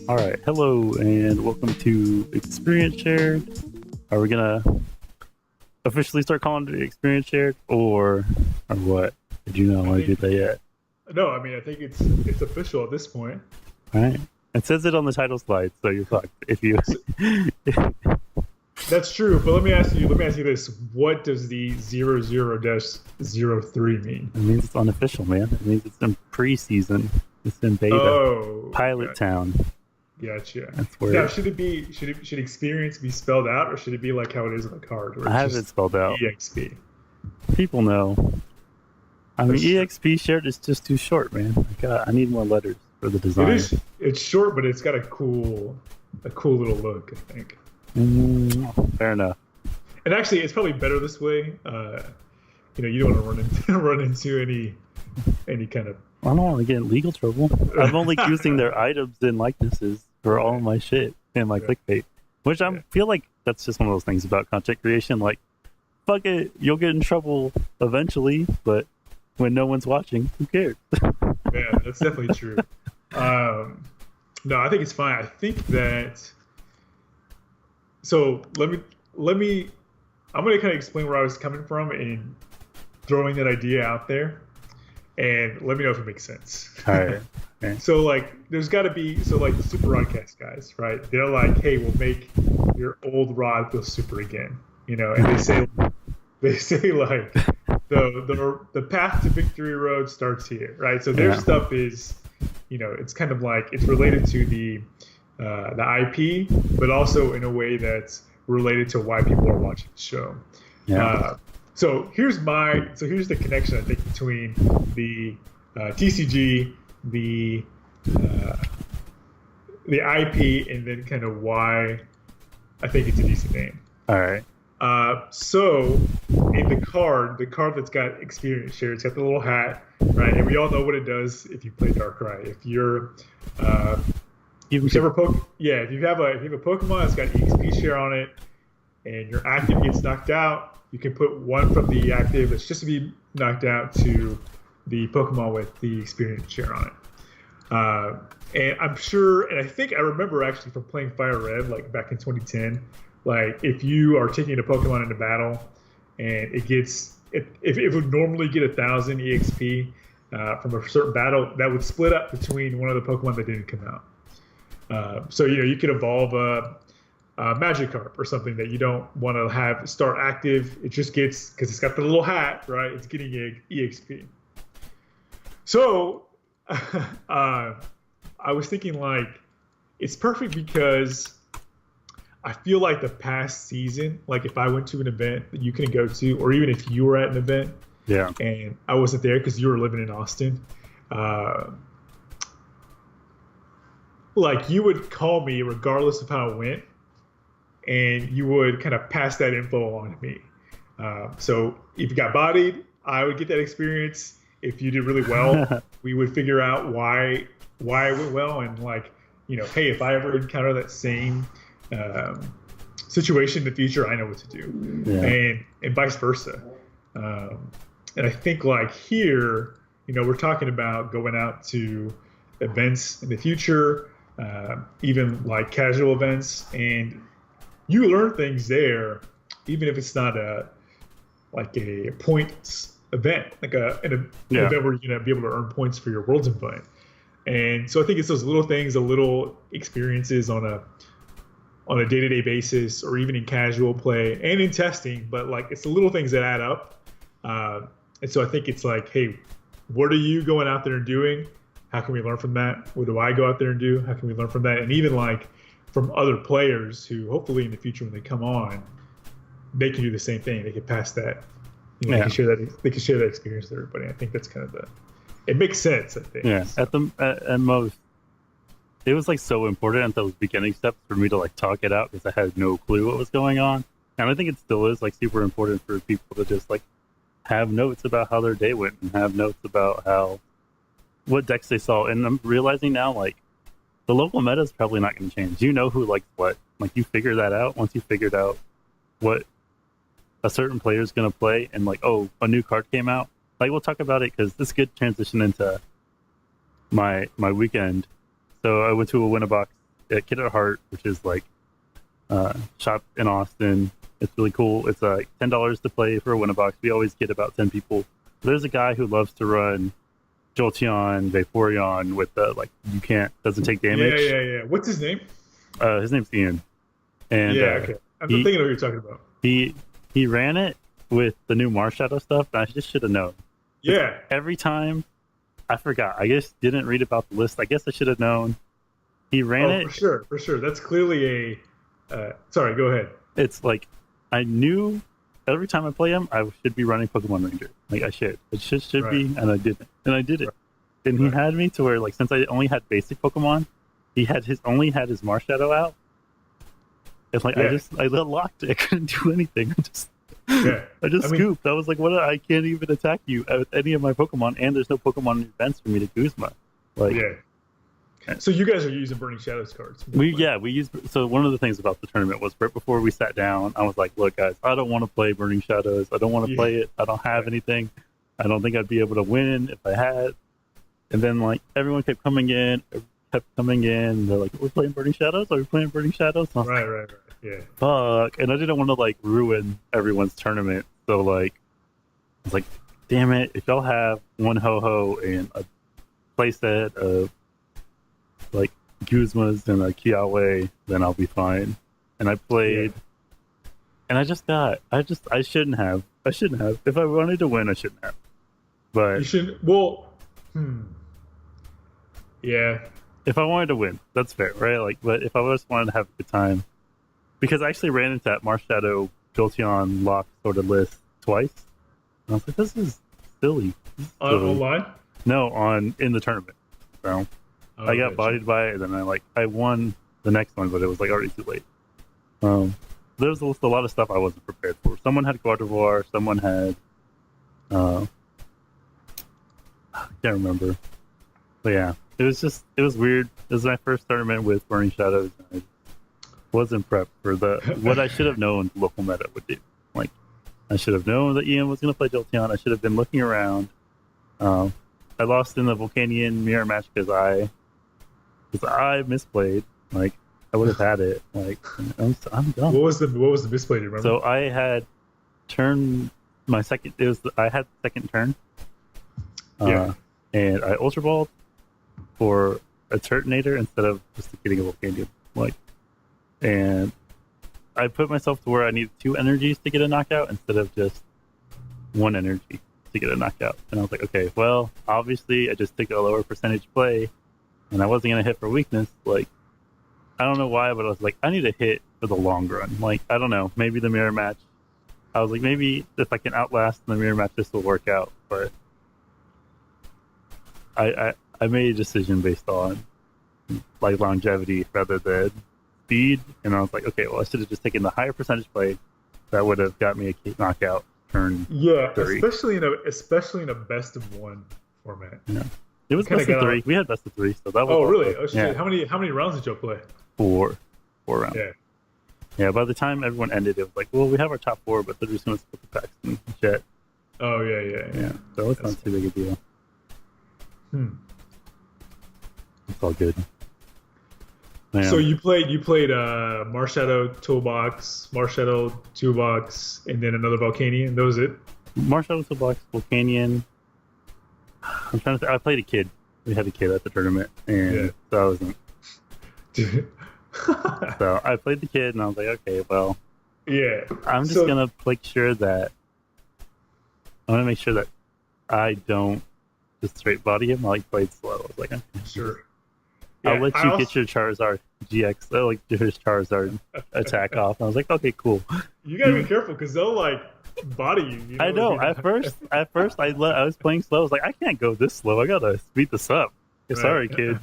All right, hello and welcome to Experience Shared. Are we gonna officially start calling it Experience Shared, or what? Did you not I want to do think that yet? no. I mean, I think it's official at this point. All right, it says it on the title slide, so you're fucked. If you, So, that's true. But let me ask you. Let me ask you this: what does the 00-03 mean? it means it's unofficial, man. It means it's in preseason. It's in beta, Oh, pilot town. gotcha. That's where Now, should experience be spelled out, or should it be like how it is on the card, where I it's have it just spelled out. EXP? People know. I mean, That's true. EXP shared is just too short, man. I need more letters for the It design. is. It's short, but it's got a cool little look, I think. Fair enough. And actually, it's probably better this way. You don't want to run into run into any kind of I don't want to get in legal trouble. I'm only using their items and likenesses for all my shit and my Yeah. clickbait, which I Yeah. feel like that's just one of those things about content creation. Like, fuck it, you'll get in trouble eventually, but when no one's watching, who cares? Yeah, that's definitely true. Um, no, I think it's fine. I think that. So let me. I'm going to kind of explain where I was coming from in throwing that idea out there, and let me know if it makes sense. All right. Okay. So like, there's got to be like the super broadcast guys, right? They're like, hey, we'll make your old rod feel super again, and they say like the path to victory road starts here, right? So their Yeah. stuff is, it's kind of like it's related to the IP, but also in a way that's related to why people are watching the show. Yeah. So here's the connection I think between the TCG, the uh, the IP, and then kind of why I think it's a decent name. All right. So in the card that's got experience share, it's got the little hat, right? And we all know what it does if you play Darkrai. If you're uh, Even whichever yeah, if you have a Pokemon that's got EXP share on it, and your active gets knocked out, you can put one from the active that's just to be knocked out to the Pokemon with the experience share on it. And I'm sure, and I think I remember actually from playing Fire Red, like back in 2010, like if you are taking a Pokemon into battle and if it would normally get 1,000 EXP from a certain battle, that would split up between one of the Pokemon that didn't come out. So you could evolve a Magikarp or something that you don't want to have start active. It just gets because it's got the little hat, right? It's getting EXP. So I was thinking like it's perfect because I feel like the past season, like if I went to an event that you can go to, or even if you were at an event Yeah. and I wasn't there because you were living in Austin, uh, like you would call me regardless of how it went, and you would kind of pass that info on to me. So if you got bodied, I would get that experience. If you did really well, we would figure out why it went well, and like hey, if I ever encounter that same situation in the future, I know what to do, Yeah. and vice versa. And I think like here, we're talking about going out to events in the future, even like casual events, and you learn things there, even if it's not a points event, like an Yeah. event where you're gonna be able to earn points for your world's invite. And so I think it's those little things, the little experiences on a day-to-day basis, or even in casual play and in testing. But like it's the little things that add up. And so I think it's like, hey, what are you going out there and doing? How can we learn from that? What do I go out there and do? How can we learn from that? And even like from other players who hopefully in the future when they come on, they can do the same thing. They can pass that. They Yeah. can share that. They can share that experience with everybody. I think that's kind of it makes sense. I think. Yeah. So, At most, it was like so important at those beginning steps for me to like talk it out because I had no clue what was going on, and I think it still is like super important for people to just like have notes about how their day went and have notes about what decks they saw. And I'm realizing now like the local meta is probably not going to change. You know who likes what. Like you figure that out once you figured out what a certain player is going to play, and like, oh, a new card came out. Like we'll talk about it because this could transition into my weekend. So I went to a Winnabox at Kid at Heart, which is like shop in Austin. It's really cool. It's $10 to play for a Winnabox. We always get about 10 people. There's a guy who loves to run Jolteon, Vaporeon with the like you can't doesn't take damage. Yeah. What's his name? His name's Ian. And okay. I'm thinking of what you're talking about. He ran it with the new Marshadow stuff, and I just should have known. Yeah. Every time I forgot. I just didn't read about the list. I guess I should have known. He ran it. For sure. That's clearly a sorry, go ahead. It's like I knew every time I play him, I should be running Pokemon Ranger. Like I should. It should Right. be, and I didn't. And I did it. Right. And he had me to where like since I only had basic Pokemon, he had his Marshadow out. It's like I locked it. I couldn't do anything. I just scooped. I was like, "What? I can't even attack you with any of my Pokemon, and there's no Pokemon events for me to Guzma." Like, So you guys are using Burning Shadows cards. We used. So one of the things about the tournament was right before we sat down, I was like, "Look, guys, I don't want to play Burning Shadows. I don't want to play it. I don't have anything. I don't think I'd be able to win if I had." And then like everyone kept coming in. They're like, "We're playing Burning Shadows. Are we playing Burning Shadows?" Right. Yeah. Fuck. And I didn't want to like ruin everyone's tournament. So like, I was like, damn it. If y'all have one Ho-Ho and a playset of like Guzmas and a Kiawe, then I'll be fine. And I played and I shouldn't have. If I wanted to win, I shouldn't have. But you shouldn't. Yeah. If I wanted to win, that's fair, right? Like, but if I just wanted to have a good time, because I actually ran into that Marshadow Jolteon lock sort of list twice. And I was like, this is silly. Online? No, in the tournament. So I got bodied by it, and then I won the next one, but it was like already too late. There was a lot of stuff I wasn't prepared for. Someone had Gardevoir, someone had I can't remember. But yeah, it was weird. It was my first tournament with Burning Shadows, and I wasn't prepped for what I should have known the local meta would do. Like, I should have known that Ian was going to play Jolteon. I should have been looking around. I lost in the Volcanion mirror match because I misplayed. Like, I would have had it. Like, I'm done. What was the misplay? Do you remember? So I had turned my second. I had the second turn. And I Ultra Balled for a Turtonator instead of just getting a Volcanion. Like, and I put myself to where I needed 2 energies to get a knockout instead of just 1 energy to get a knockout. And I was like, okay, well, obviously I just took a lower percentage play, and I wasn't gonna hit for weakness. Like, I don't know why, but I was like, I need to hit for the long run. Like, I don't know, maybe the mirror match. I was like, maybe if I can outlast the mirror match, this will work out. But I made a decision based on like longevity rather than speed, and I was like, okay, well, I should have just taken the higher percentage play. That would have got me a knockout turn. Yeah, 3. especially in a best of 1 format. Yeah, it was best of 3. We had best of 3, so that was. Oh, really? Oh, shit. Yeah. How many rounds did you play? 4 rounds. Yeah. By the time everyone ended, it was like, well, we have our top 4, but they're just going to split the packs and shit. Oh yeah. So it's not too big a deal. It's all good. Man. So you played Marshadow Toolbox, and then another Volcanion. That was it? Marshadow Toolbox, Volcanion. I'm trying to think. I played a kid. We had a kid at the tournament, and so I wasn't. So I played the kid, and I was like, okay, well, I'm just gonna make sure that I don't just straight body him. I played slow. I was like, okay, sure. I'll let you get your Charizard GX, his Charizard attack off. And I was like, okay, cool. You gotta be careful because they'll body you. You know, I know. At first, I was playing slow. I was like, I can't go this slow. I gotta speed this up. Right. Sorry, kid.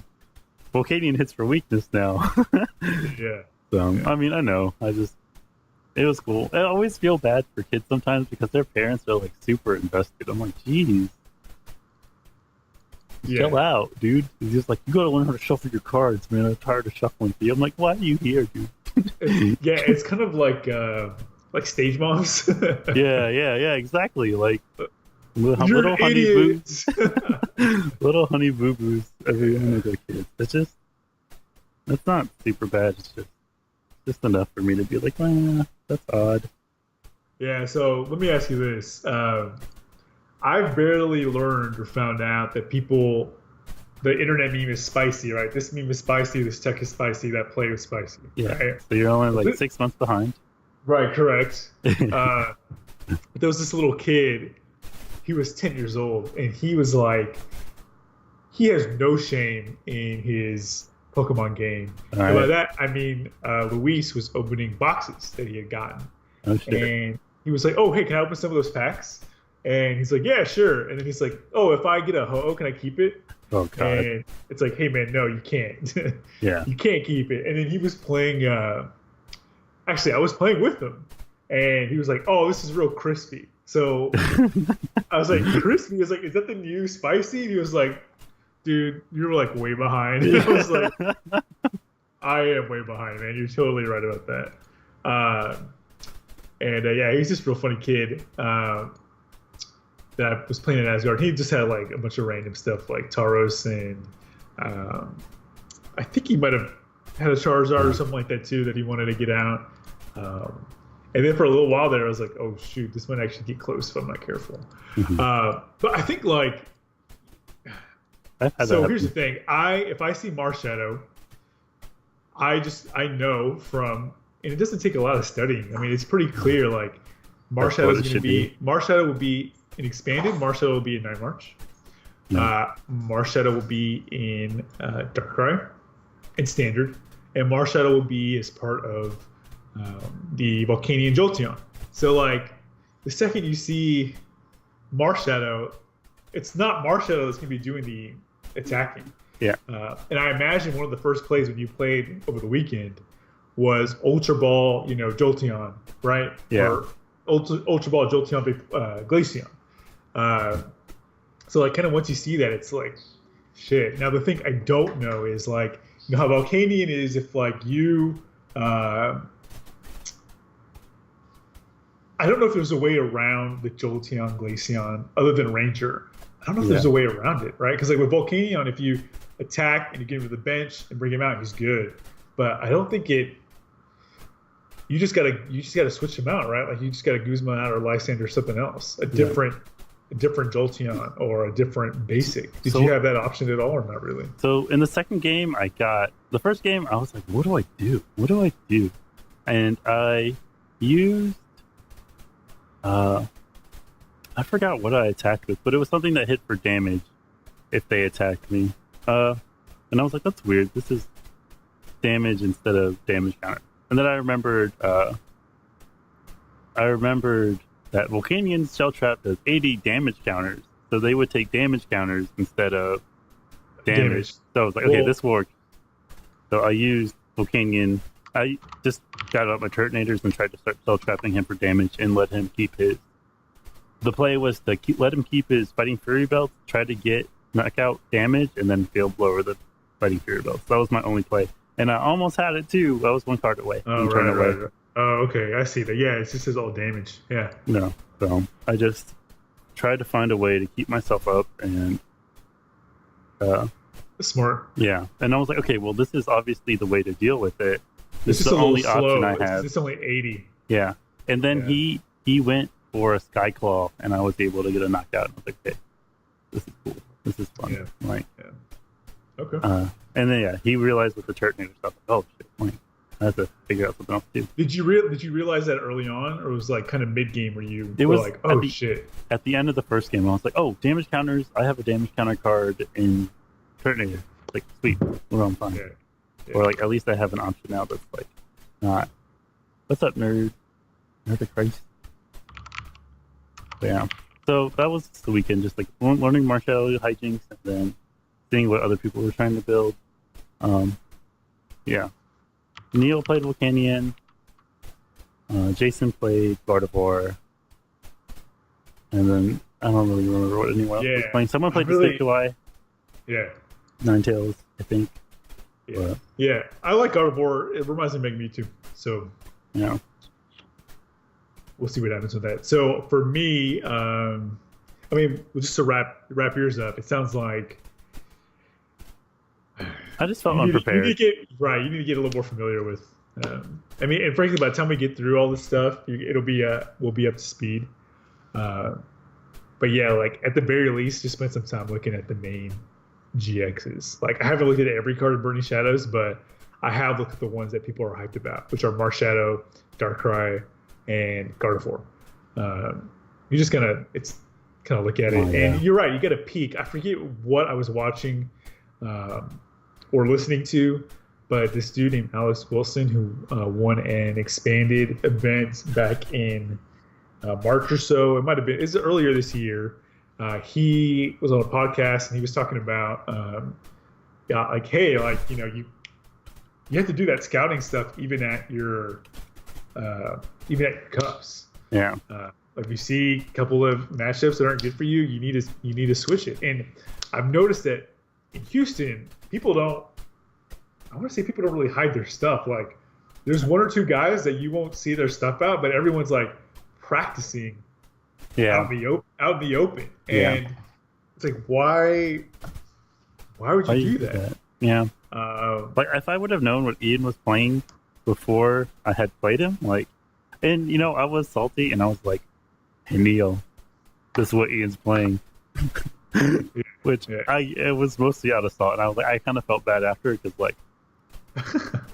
Volcanion hits for weakness now. So I mean, I know. It was cool. I always feel bad for kids sometimes because their parents are super invested. I'm like, geez. Chill out, dude. He's just like, you gotta learn how to shuffle your cards, man. I'm tired of shuffling for you. I'm like, why are you here, dude? It's kind of like stage moms. yeah, exactly. Like little honey boo, little honey boo boos. Everyone of their kids. It's just It's not super bad. It's just enough for me to be like, that's odd. Yeah. So let me ask you this: I've barely learned or found out that the internet meme is spicy, right? This meme is spicy. This tech is spicy. That play is spicy, Yeah. right? So you're only like 6 months behind. Right. Correct. There was this little kid. He was 10 years old, and he was like, he has no shame in his Pokemon game. All And by right. that, I mean, Luis was opening boxes that he had gotten. Oh shit. And he was like, "Oh, hey, can I open some of those packs?" And he's like, "Yeah, sure." And then he's like, "Oh, if I get a ho, can I keep it?" Oh god. And it's like, "Hey, man, no, you can't. Yeah. You can't keep it." And then he was playing. Actually, I was playing with him, and he was like, "Oh, this is real crispy." So I was like, "Crispy?" He was like, "Is that the new spicy?" And he was like, "Dude, you're like way behind." And I was like, "I am way behind, man. You're totally right about that." And yeah, he's just a real funny kid that I was playing in Asgard. He just had like a bunch of random stuff like Tauros, and I think he might have had a Charizard or something like that too that he wanted to get out. And then for a little while there, I was like, "Oh shoot, this might actually get close if I'm not careful." Mhm. But I think like, I've had so that here's the happen. thing: if I see Marshadow, I know from, and it doesn't take a lot of studying. I mean, it's pretty clear. Like That's what Marshadow is it going to should be Marshadow will be in expanded. Marshadow will be in 9 March. No. Marshadow will be in Darkrai and Standard, and Marshadow will be as part of the Volcanion Jolteon. So like the second you see Marshadow, it's not Marshadow that's going to be doing the attacking. Yeah. And I imagine one of the first plays when you played over the weekend was Ultra Ball, Jolteon, right? Yeah. Or Ultra Ball Jolteon Glaceon. So like kind of once you see that, it's like shit. Now the thing I don't know is like how Volcanion is if like you I don't know if there's a way around the Jolteon Glaceon other than Ranger. I don't know if there's a way around it, right? Because like with Volcanion, if you attack and you get him to the bench and bring him out, he's good. But I don't think it. You just gotta switch him out, right? Like you just gotta Guzman out or Lysander or something else, a different Jolteon or a different basic. Did you have that option at all or not really? So in the second game, the first game, I was like, what do I do? What do I do? And I used, I forgot what I attacked with, but it was something that hit for damage if they attacked me. And I was like, that's weird. This is damage instead of damage counter. And then I remembered that Volcanion Shell Trap does 80 damage counters, so they would take damage counters instead of damage. So I was like, okay, this worked. So I used Volcanion. I just got out my Turtonators and tried to start Shell Trapping him for damage and let him keep his. The play was to let him keep his Fighting Fury Belt, try to get knockout damage, and then Field Blower the Fighting Fury Belt. So that was my only play. And I almost had it too. I was one card away. Oh, right. Oh, okay. I see that. Yeah, it just says all damage. Yeah. No. So I just tried to find a way to keep myself up and smart. Yeah. And I was like, okay, well, this is obviously the way to deal with it. This is the only option I have. It's only 80. Yeah. And then he went for a Skyclaw and I was able to get a knockout. And I was like, okay, this is cool. This is fun. Yeah. Like, yeah. Okay. And then he realized with the Turtonator stuff, like, oh shit, like, I have to figure out something else to do. Did you realize that early on, or was it like kind of mid game where you were like, oh shit? At the end of the first game, I was like, oh, damage counters. I have a damage counter card in Turtonator. Like, sweet, we're on fine. Yeah. Or like at least I have an option now that's like not. What's up, nerd? Nerd of Christ. But yeah. So that was the weekend, just like learning martial hijinks and then seeing what other people were trying to build. Yeah. Neil played Volcanion. Jason played Gardevoir. And then I don't really remember what anyone else was playing. Someone played the Stick-to-Eye. Yeah. Ninetales, I think. Yeah. Yeah. I like Gardevoir. It reminds me of Mewtwo. So yeah. We'll see what happens with that. So for me, I mean, just to wrap yours up, it sounds like I just felt You need unprepared. to get right. You need to get a little more familiar with. I mean, and frankly, by the time we get through all this stuff, it'll be we'll be up to speed. Uh, but yeah, like at the very least, just spend some time looking at the main GXs. Like I haven't looked at every card in Burning Shadows, but I have looked at the ones that people are hyped about, which are Marsh Shadow, Darkrai, and Gardevoir. You're just gonna kind of look at it, and you're right. You got to peek. I forget what I was watching or listening to, but this dude named Alex Wilson who won an expanded event back in March or so. It might have been. It's earlier this year. He was on a podcast and he was talking about, like, hey, like you have to do that scouting stuff even at your cups. Yeah. Like you see a couple of matchups that aren't good for you, you need to switch it. And I've noticed that in Houston, people don't really hide their stuff. Like there's one or two guys that you won't see their stuff out, but everyone's like practicing out in the open. And it's like, why would you do that? Yeah. Like if I would have known what Ian was playing before I had played him, like, and I was salty and I was like, hey Neil, this is what Ian's playing. Which it was mostly out of thought, and I was like, I kind of felt bad after because like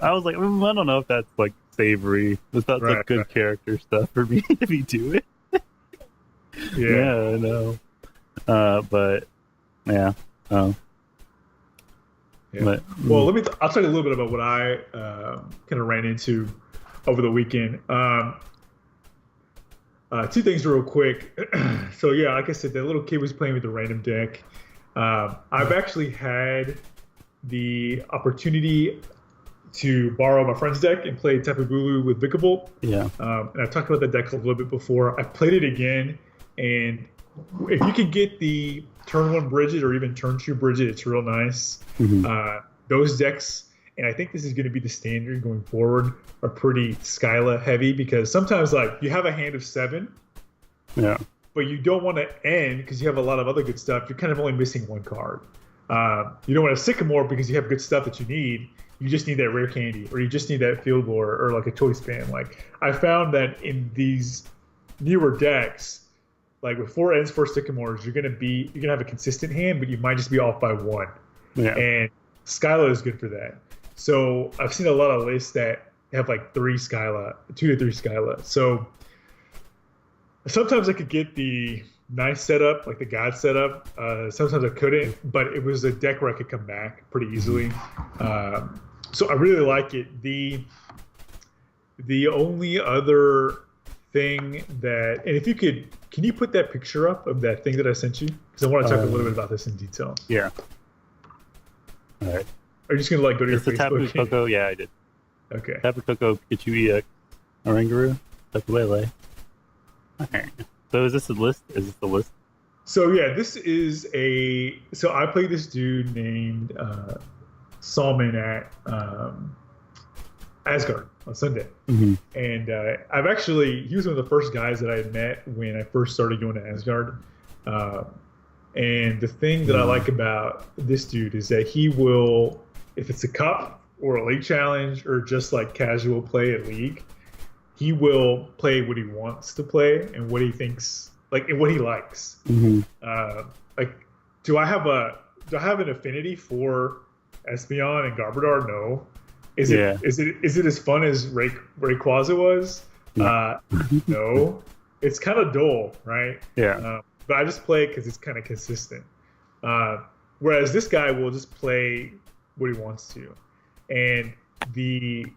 I was like, I don't know if that's like savory, if that's like good character stuff for me to be doing. I know. But yeah. But, well, I'll tell you a little bit about what I kind of ran into over the weekend. Two things real quick. So yeah, like I said, that little kid was playing with the random deck. I've actually had the opportunity to borrow my friend's deck and play Tapu Bulu with Vikavolt. Yeah. And I've talked about that deck a little bit before. I played it again, and if you can get the turn 1 Bridget or even turn 2 Bridget, it's real nice. Mm-hmm. Those decks, and I think this is going to be the standard going forward, are pretty Skyla heavy because sometimes like you have a hand of 7, but you don't want to end because you have a lot of other good stuff. You're kind of only missing one card. You don't want to Sycamore because you have good stuff that you need. You just need that rare candy, or you just need that field lore, or like a choice band. Like I found that in these newer decks, like with 4 ends, 4 Sycamores, you're gonna have a consistent hand, but you might just be off by 1. Yeah. And Skyla is good for that. So I've seen a lot of lists that have like 3 Skyla, 2 to 3 Skyla. So sometimes I could get the nice setup, like the God setup. Sometimes I couldn't, but it was a deck where I could come back pretty easily. So I really like it. The only other thing that, and if you could, can you put that picture up of that thing that I sent you? Because I want to talk a little bit about this in detail. Yeah. All right. Are you just gonna like go to your Facebook? Tapu Koko, yeah, I did. Okay. Tapu Koko, Pikachu EX, Oranguru, Tapu Lele. Okay. So is this a list? Is this the list? So yeah, this is so I played this dude named Salmon at Asgard on Sunday. Mm-hmm. And he was one of the first guys that I had met when I first started going to Asgard. And the thing that I like about this dude is that he will, if it's a cup or a league challenge or just like casual play at league, he will play what he wants to play and what he thinks, like, and what he likes. Mm-hmm. Like, do I have an affinity for Espeon and Garbodor? No. Is it as fun as Rayquaza was? No. It's kind of dull, right? Yeah. But I just play it because it's kind of consistent. Whereas this guy will just play what he wants to. And we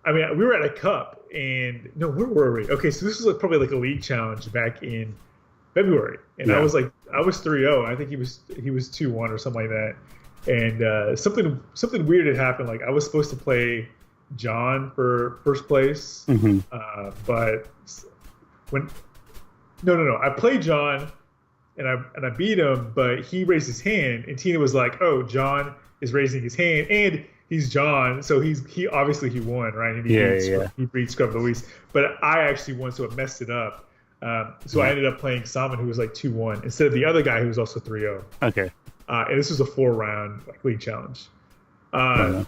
were at a cup, and no, where were we? Okay, so this was probably like a league challenge back in February, and I was 3-0. I think he was 2-1 or something like that. And something weird had happened. Like I was supposed to play John for first place, but I played John, and I beat him, but he raised his hand, and Tina was like, "Oh, John is raising his hand, and he's John, so he obviously won, right?" And he beat Scrub Luis, but I actually won, so it messed it up. I ended up playing Salmon, who was like 2-1, instead of the other guy who was also 3-0. Okay. And this was a 4-round like league challenge. Yeah.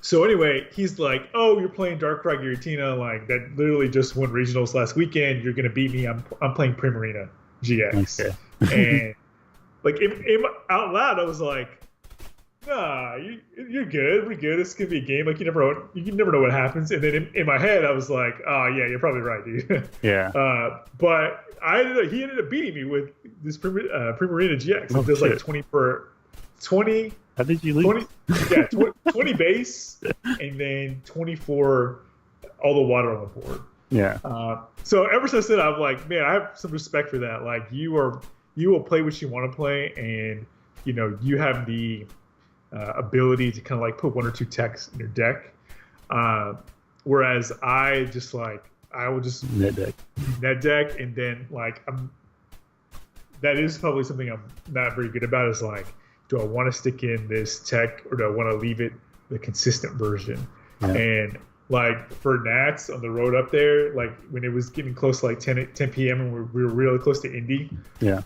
So anyway, he's like, "Oh, you're playing Darkrai Giratina, like that literally just won regionals last weekend. You're gonna beat me. I'm playing Primarina GX." Okay. And like out loud, I was like, "Nah, you're good. We're good. It's gonna be a game. Like you never know what happens." And then in my head, I was like, "Oh yeah, you're probably right, dude." Yeah. But he ended up beating me with this Primarina GX. Oh, It does like shit. 20. How did you lose? 20 base, and then 24 all the water on the board. Yeah. So ever since then, I'm like, man, I have some respect for that. Like you will play what you want to play, and you have the ability to kind of like put one or two techs in your deck. Whereas I will just Net deck. net deck, and then like that is probably something I'm not very good about. Is like, do I want to stick in this tech, or do I want to leave it the consistent version? Yeah. And like for Nats on the road up there, like when it was getting close to like 10 p.m. and we were really close to Indy. Yeah.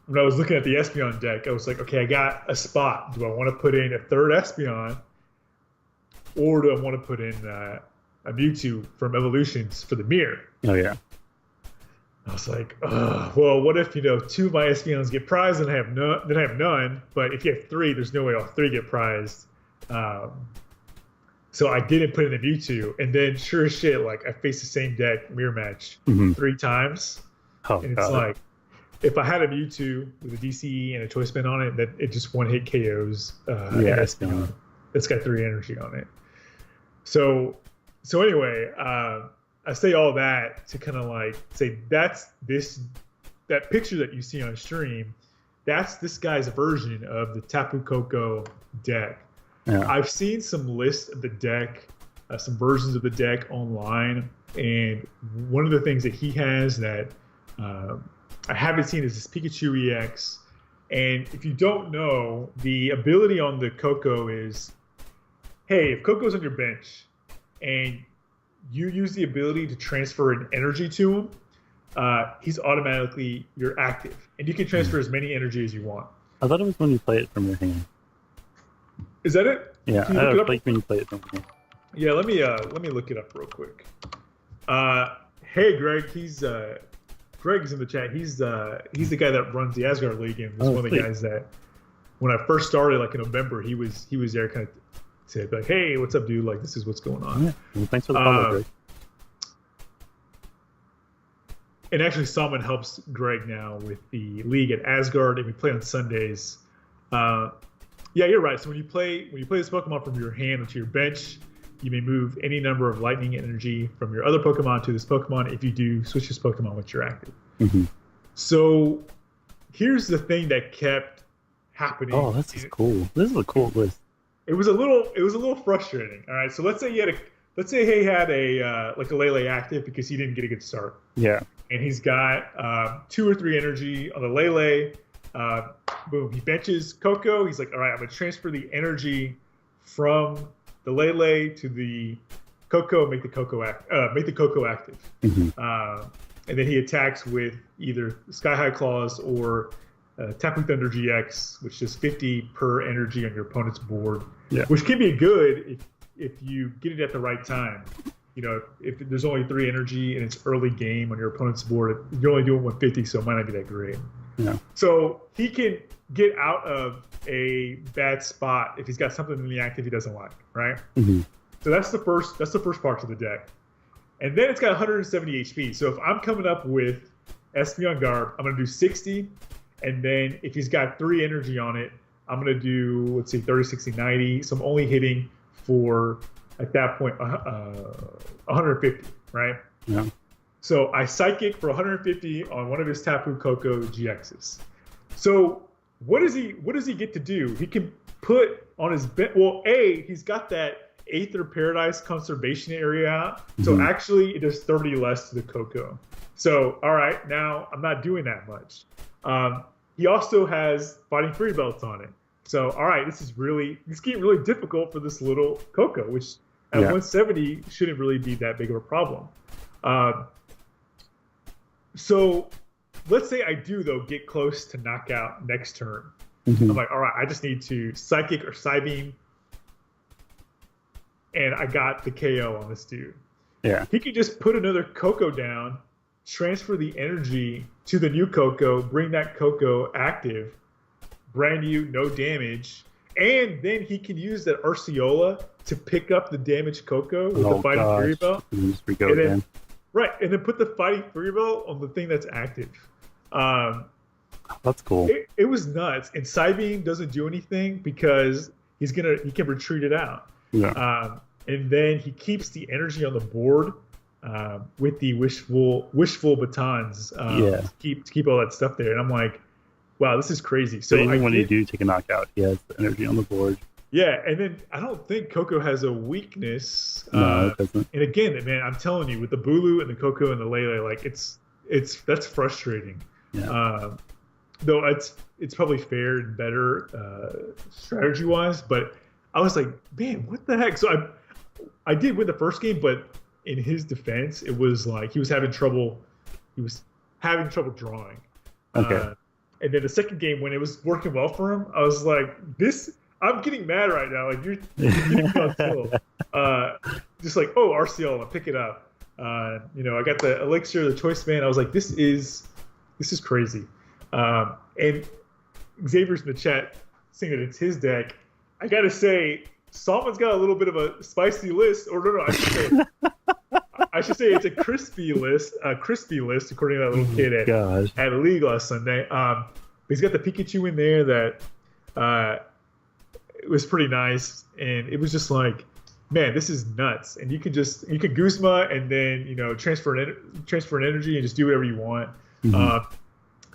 When I was looking at the Espeon deck, I was like, okay, I got a spot. Do I want to put in a third Espeon, or do I want to put in a Mewtwo from Evolutions for the mirror? Oh yeah. I was like, well, what if 2 of my Espeons get prized and I have none? But if you have 3, there's no way all 3 get prized. So I didn't put in the Mewtwo, and then sure as shit, like I faced the same deck mirror match 3 times, and it's like if I had a Mewtwo with a DCE and a Choice Band on it, that it just one hit KOs an Espeon. It's got 3 energy on it. So anyway. I say all that to kind of like say that picture that you see on stream, that's this guy's version of the Tapu Koko deck. Yeah. I've seen some lists of the deck, some versions of the deck online, and one of the things that he has that I haven't seen is this Pikachu EX. And if you don't know, the ability on the Koko is, hey, if Koko's on your bench and you use the ability to transfer an energy to him, he's automatically your active, and you can transfer as many energy as you want. I thought it was when you play it from your hand. Is that it? Yeah, I don't like when you play it from your hand. Yeah, let me look it up real quick. Hey, Greg, Greg's in the chat. He's the guy that runs the Asgard League, and was one of the guys that when I first started, like in November, he was there kind of. Said like, hey, what's up, dude? Like, this is what's going on. Yeah. Well, thanks for the follow, Greg. And actually, Salman helps Greg now with the league at Asgard, and we play on Sundays. Yeah, you're right. So when you play this Pokemon from your hand to your bench, you may move any number of lightning energy from your other Pokemon to this Pokemon. If you do, switch this Pokemon with your active. Mm-hmm. So here's the thing that kept happening. Oh, this is cool. This is a cool list. It was a little frustrating. All right, so let's say he had a like a Lele active because he didn't get a good start. Yeah. And he's got 2 or 3 energy on the Lele. Boom, he benches Koko. He's like, all right, I'm gonna transfer the energy from the Lele to the Koko, make the Koko active. Mm-hmm. And then he attacks with either Sky High Claws or Tapu Thunder GX, which is 50 per energy on your opponent's board, which can be good if you get it at the right time. If there's only 3 energy and it's early game on your opponent's board, you're only doing 150, so it might not be that great. Yeah. So he can get out of a bad spot if he's got something in the active he doesn't like, right? Mm-hmm. So that's the first part of the deck, and then it's got 170 HP. So if I'm coming up with Espeon Garb, I'm gonna do 60. And then if he's got 3 energy on it, I'm going to do, let's see, 30, 60, 90. So I'm only hitting for, at that point, 150, right? Yeah. So I Psychic for 150 on one of his Tapu Koko GXs. So what does he get to do? He can put on his bench, well, he's got that Aether Paradise conservation area out. Mm-hmm. So actually it does 30 less to the Koko. So, all right, now I'm not doing that much. He also has Fighting Fury belts on it. So, all right, this getting really difficult for this little Koko, which at 170 shouldn't really be that big of a problem. So let's say I do, though, get close to knockout next turn. Mhm. I'm like, all right, I just need to psychic or Psybeam, and I got the KO on this dude. Yeah. He could just put another Coco down, transfer the energy to the new Coco, bring that Coco active, brand new, no damage, and then he can use that Arceola to pick up the damaged Coco with the Fighting Fury Belt. And then just re-go And then, again. right, and then put the Fighting Fury Belt on the thing that's active. That's cool. It was nuts. And Psybeam doesn't do anything because he can retreat it out. Yeah. And then he keeps the energy on the board with the wishful batons. To keep all that stuff there. And I'm like, wow, this is crazy. So even when you do take a knockout, he has the energy on the board. Yeah, and then I don't think Coco has a weakness. No, it doesn't. And again, man, I'm telling you, with the Bulu and the Coco and the Lele, like that's frustrating. Yeah. Though it's probably fair and better strategy wise, but I was like, man, what the heck? So I did win the first game, but in his defense, it was like he was having trouble. He was having trouble drawing. Okay. And then the second game, when it was working well for him, I was like, I'm getting mad right now. Like you're getting me on tilt. Just like, oh, RCL, pick it up. I got the elixir, the choice man. I was like, this is crazy. And Xavier's in the chat saying that it's his deck. I gotta say, Salmon's got a little bit of a spicy list, or no, I should say it's a crispy list, according to that little kid at MIleex last Sunday. He's got the Pikachu in there that it was pretty nice, and it was just like, man, this is nuts. And you can Guzma and then transfer an energy and just do whatever you want. Mm-hmm.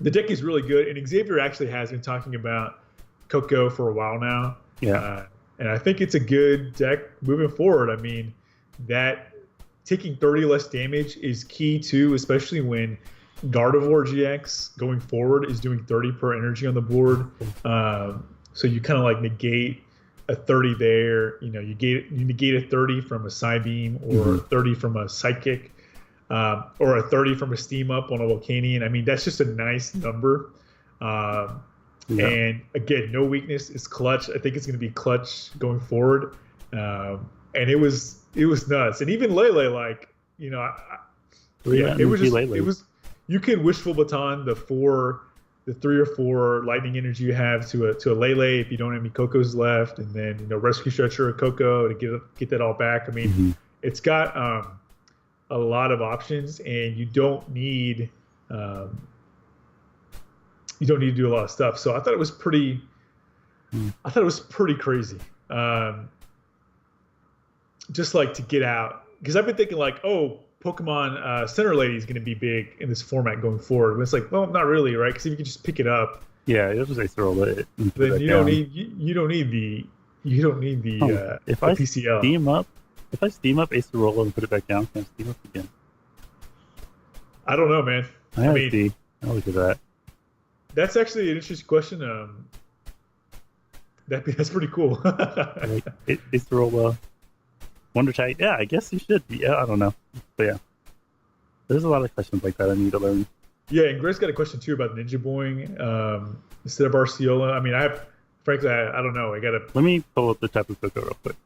The deck is really good, and Xavier actually has been talking about Coco for a while now. Yeah. And I think it's a good deck moving forward. I mean, that taking 30 less damage is key too, especially when Gardevoir GX going forward is doing 30 per energy on the board. So you kind of like negate a 30 there. You negate a 30 from a Psybeam or a 30 from a Psychic. Or a 30 from a Steam Up on a Volcanion. I mean, that's just a nice number. And again, no weakness is clutch. I think it's going to be clutch going forward. And it was nuts. And even Lele, like, it was you can wishful baton the 3 or 4 lightning energy you have to a Lele if you don't have any Cocos left, and then rescue stretcher a Coco to get that all back. I mean, it's got a lot of options, and you don't need to do a lot of stuff. So I thought it was pretty crazy. Just like to get out, because I've been thinking like, oh, Pokemon Center Lady is going to be big in this format going forward. But it's like, well, not really, right? Because if you can just pick it up, yeah, you just throw it. Then you don't need the if I PCL. If I steam up Acerola and put it back down, can I steam up again? I don't know, man. I mean, I'll look at that. That's actually an interesting question. That's pretty cool. Acerola, Wonder Type. Yeah, I guess you should. Yeah, I don't know, but yeah, there's a lot of questions like that I need to learn. Yeah, and Greg's got a question too about Ninja Boying instead of Arceola. I mean, I don't know. Let me pull up the type of Coco real quick.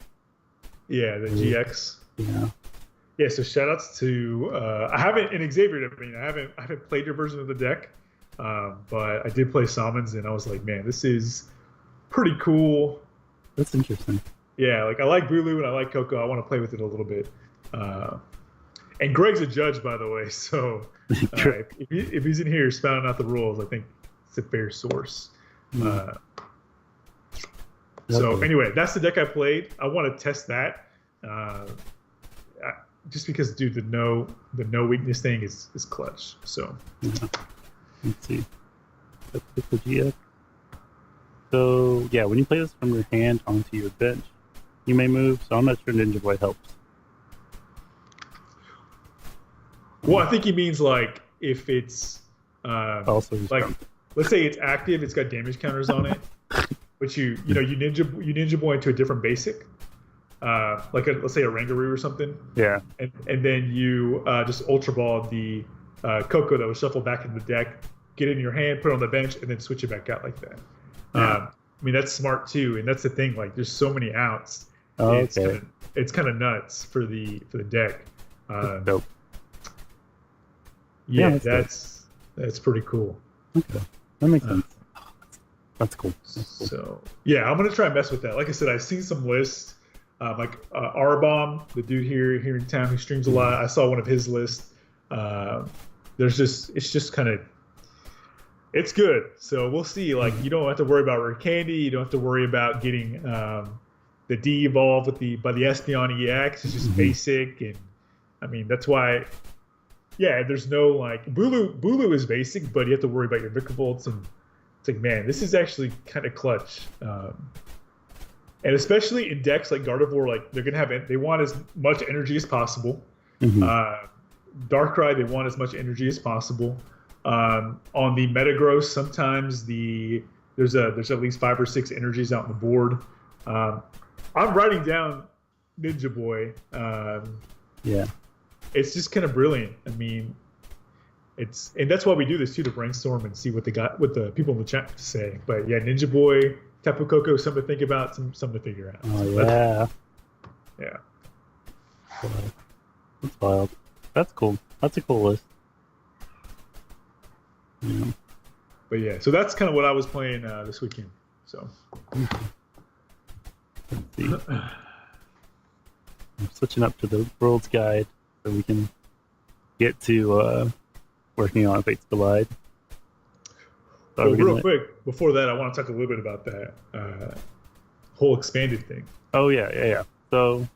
Yeah, the GX. Yeah. Yeah. So shout outs to I haven't in Xavier. I mean, I haven't played your version of the deck, but I did play Salmon's, and I was like, man, this is pretty cool. That's interesting. Yeah, like I like Bulu and I like Coco. I want to play with it a little bit. And Greg's a judge, by the way. So if he's in here spouting out the rules, I think it's a fair source. So anyway, that's the deck I played. I want to test that, just because, dude, the no weakness thing is clutch. So let's see. Let's pick the GX. So yeah, when you play this from your hand onto your bench, you may move. So I'm not sure Ninja Boy helps. Well, I think he means like if it's also like strong. Let's say it's active, it's got damage counters on it. But you ninja boy into a different basic, like let's say a Rangaroo or something. Yeah. And then you just Ultra Ball the Coco that was shuffled back into the deck, get it in your hand, put it on the bench, and then switch it back out like that. Yeah. I mean, that's smart too, and that's the thing. Like, there's so many outs. Oh, It's okay. kind of nuts for the deck. That's Um, dope. Yeah, yeah, that's dope. that's pretty cool. Okay. That makes Uh, sense. That's cool. That's cool. so yeah, I'm gonna try and mess with that. Like I said, I've seen some lists. Like Arbomb, the dude here in town who streams a lot. I saw one of his lists. Uh, it's just kind of it's good. So we'll see. Like, you don't have to worry about rare candy. You don't have to worry about getting the D evolved with the by the Espeon EX. It's just Mhm. basic, and I mean that's why. Yeah, there's no like Bulu is basic, but you have to worry about your Vicavolts, and it's like, man, this is actually kind of clutch. And especially in decks like Gardevoir, like they want as much energy as possible. Mhm. Darkrai, they want as much energy as possible. On the Metagross, sometimes there's at least 5 or 6 energies out on the board. I'm writing down Ninja Boy. Yeah. It's just kind of brilliant. I mean, and that's why we do this too, to brainstorm and see what the people in the chat have to say. But yeah, Ninja Boy, Tapu Koko, something to think about, something to figure out. Oh, So yeah. yeah. That's wild. That's cool. That's a cool list. Yeah. But yeah, so that's kind of what I was playing this weekend. So Let's see. I'm switching up to the World's Guide so we can get to working on Fates Collide. So well, real quick, before that, I want to talk a little bit about that whole expanded thing. Oh yeah. So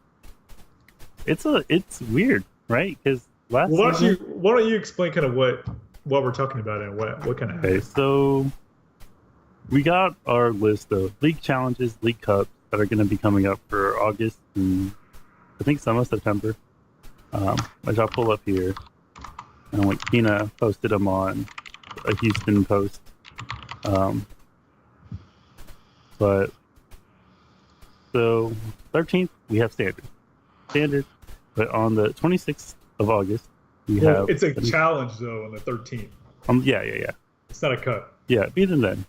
it's weird, right? Because last Well, season, why don't you explain kind of what we're talking about and what kind of okay, so we got our list of league challenges, league cups that are going to be coming up for August and I think some of September, which I'll pull up here. And like Tina posted them on a Houston post. But so 13th we have standard, but on the 26th of August we have it's a challenge though on the 13th. Yeah. It's not a cup. Yeah, even then,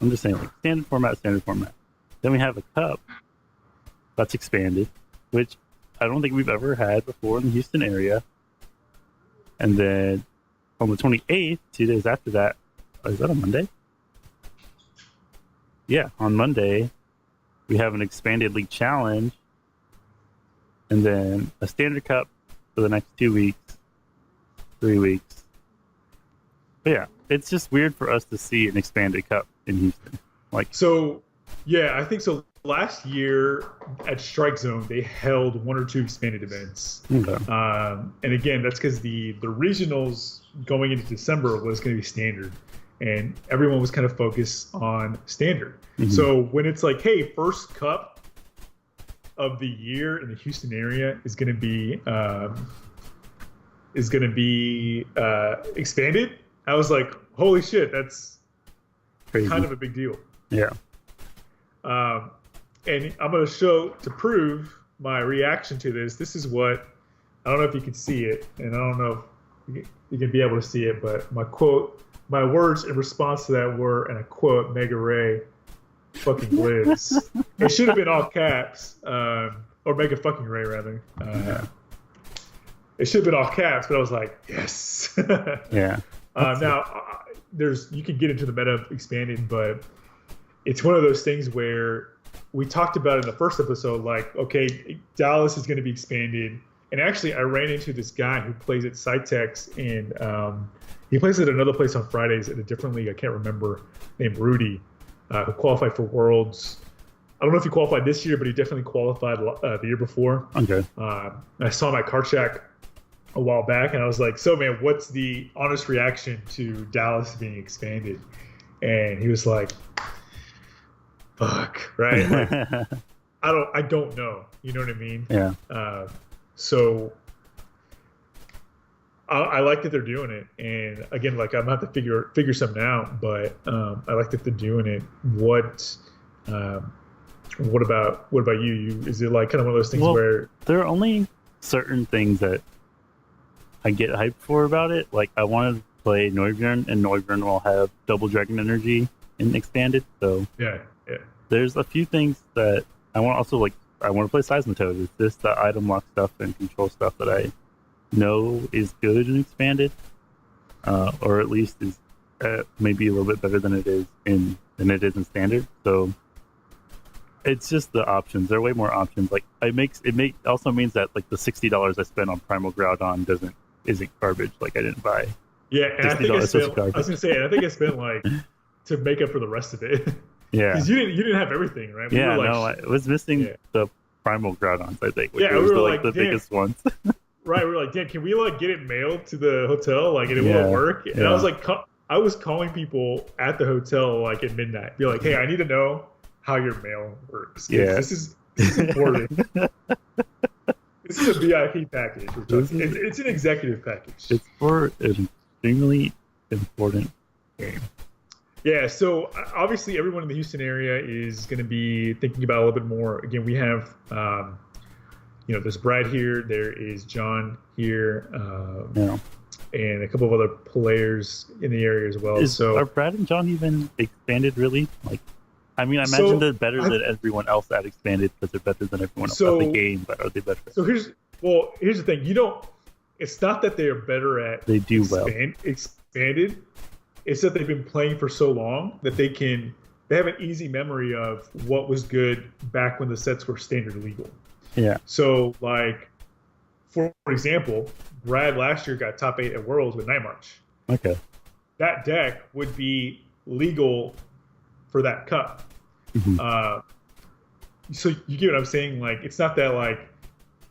I'm just saying like standard format. Then we have a cup that's expanded, which I don't think we've ever had before in the Houston area. And then on the 28th, 2 days after that, is that a Monday? Yeah, on Monday, we have an expanded league challenge, and then a standard cup for the next 2 weeks, 3 weeks. But yeah, it's just weird for us to see an expanded cup in Houston. So, yeah, I think so. Last year at Strike Zone, they held 1 or 2 expanded events. Okay. And again, that's because the regionals going into December was going to be standard, and everyone was kind of focused on standard. Mhm. So when it's like, hey, first cup of the year in the Houston area is going to be expanded, I was like, holy shit, that's Crazy. kind of a big deal. Yeah. And I'm going to show, to prove my reaction to this, this is what, I don't know if you can see it, and I don't know if you can be able to see it, but my words in response to that were, and I quote, Mega Ray fucking lives. It should have been all caps, or Mega fucking Ray, rather. It should have been all caps, but I was like, yes. Yeah. Now, you can get into the meta of expanding, but it's one of those things where we talked about in the first episode, like, okay, Dallas is going to be expanded. And actually, I ran into this guy who plays at Cytex, and he plays at another place on Fridays at a different league. I can't remember, named Rudy, who qualified for Worlds. I don't know if he qualified this year, but he definitely qualified the year before. Okay. I saw him at Karchak a while back, and I was like, so, man, what's the honest reaction to Dallas being expanded? And he was like, fuck, right? Like, I don't know. You know what I mean? Yeah. So I like that they're doing it, and again, like, I'm gonna have to figure something out, but I like that they're doing it. What about you? Is it like kind of one of those things where there are only certain things that I get hyped for about it? Like, I want to play Noivern, and Noivern will have double Dragon Energy in expanded. So Yeah, yeah. there's a few things that I want. Also, like I want to play Seismitoad. Is this the item lock stuff and control stuff that I know is good in expanded, or at least is maybe a little bit better than it is in standard. So it's just the options. There are way more options. Like it also means that like the $60 I spent on Primal Groudon isn't garbage. Like I didn't buy. Yeah, and I think I $60 was gonna say, and I think I spent like to make up for the rest of it. Yeah, because you didn't have everything, right? Yeah, no, I was missing the Primal Groudons, I think. Which yeah, was we were the biggest ones. Right, we were like, damn, can we like get it mailed to the hotel? Like, and it won't work. And I was like, I was calling people at the hotel like at midnight, be like, hey, I need to know how your mail works. Yeah, this is important. This is a VIP package. It's an executive package. It's for an extremely important game. Yeah, so obviously everyone in the Houston area is going to be thinking about a little bit more. Again, we have, there's Brad here, there is John here, and a couple of other players in the area as well. Are Brad and John even expanded, really? Like, I mean, I imagine they're better than everyone else at expanded because they're better than everyone else at the game, but are they better? So here's the thing. It's not that they are better at expanded. It's that they've been playing for so long that they have an easy memory of what was good back when the sets were standard legal. Yeah. So, like, for example, Brad last year got top 8 at Worlds with Night March. Okay. That deck would be legal for that cup. Mm-hmm. So you get what I'm saying? Like, it's not that like,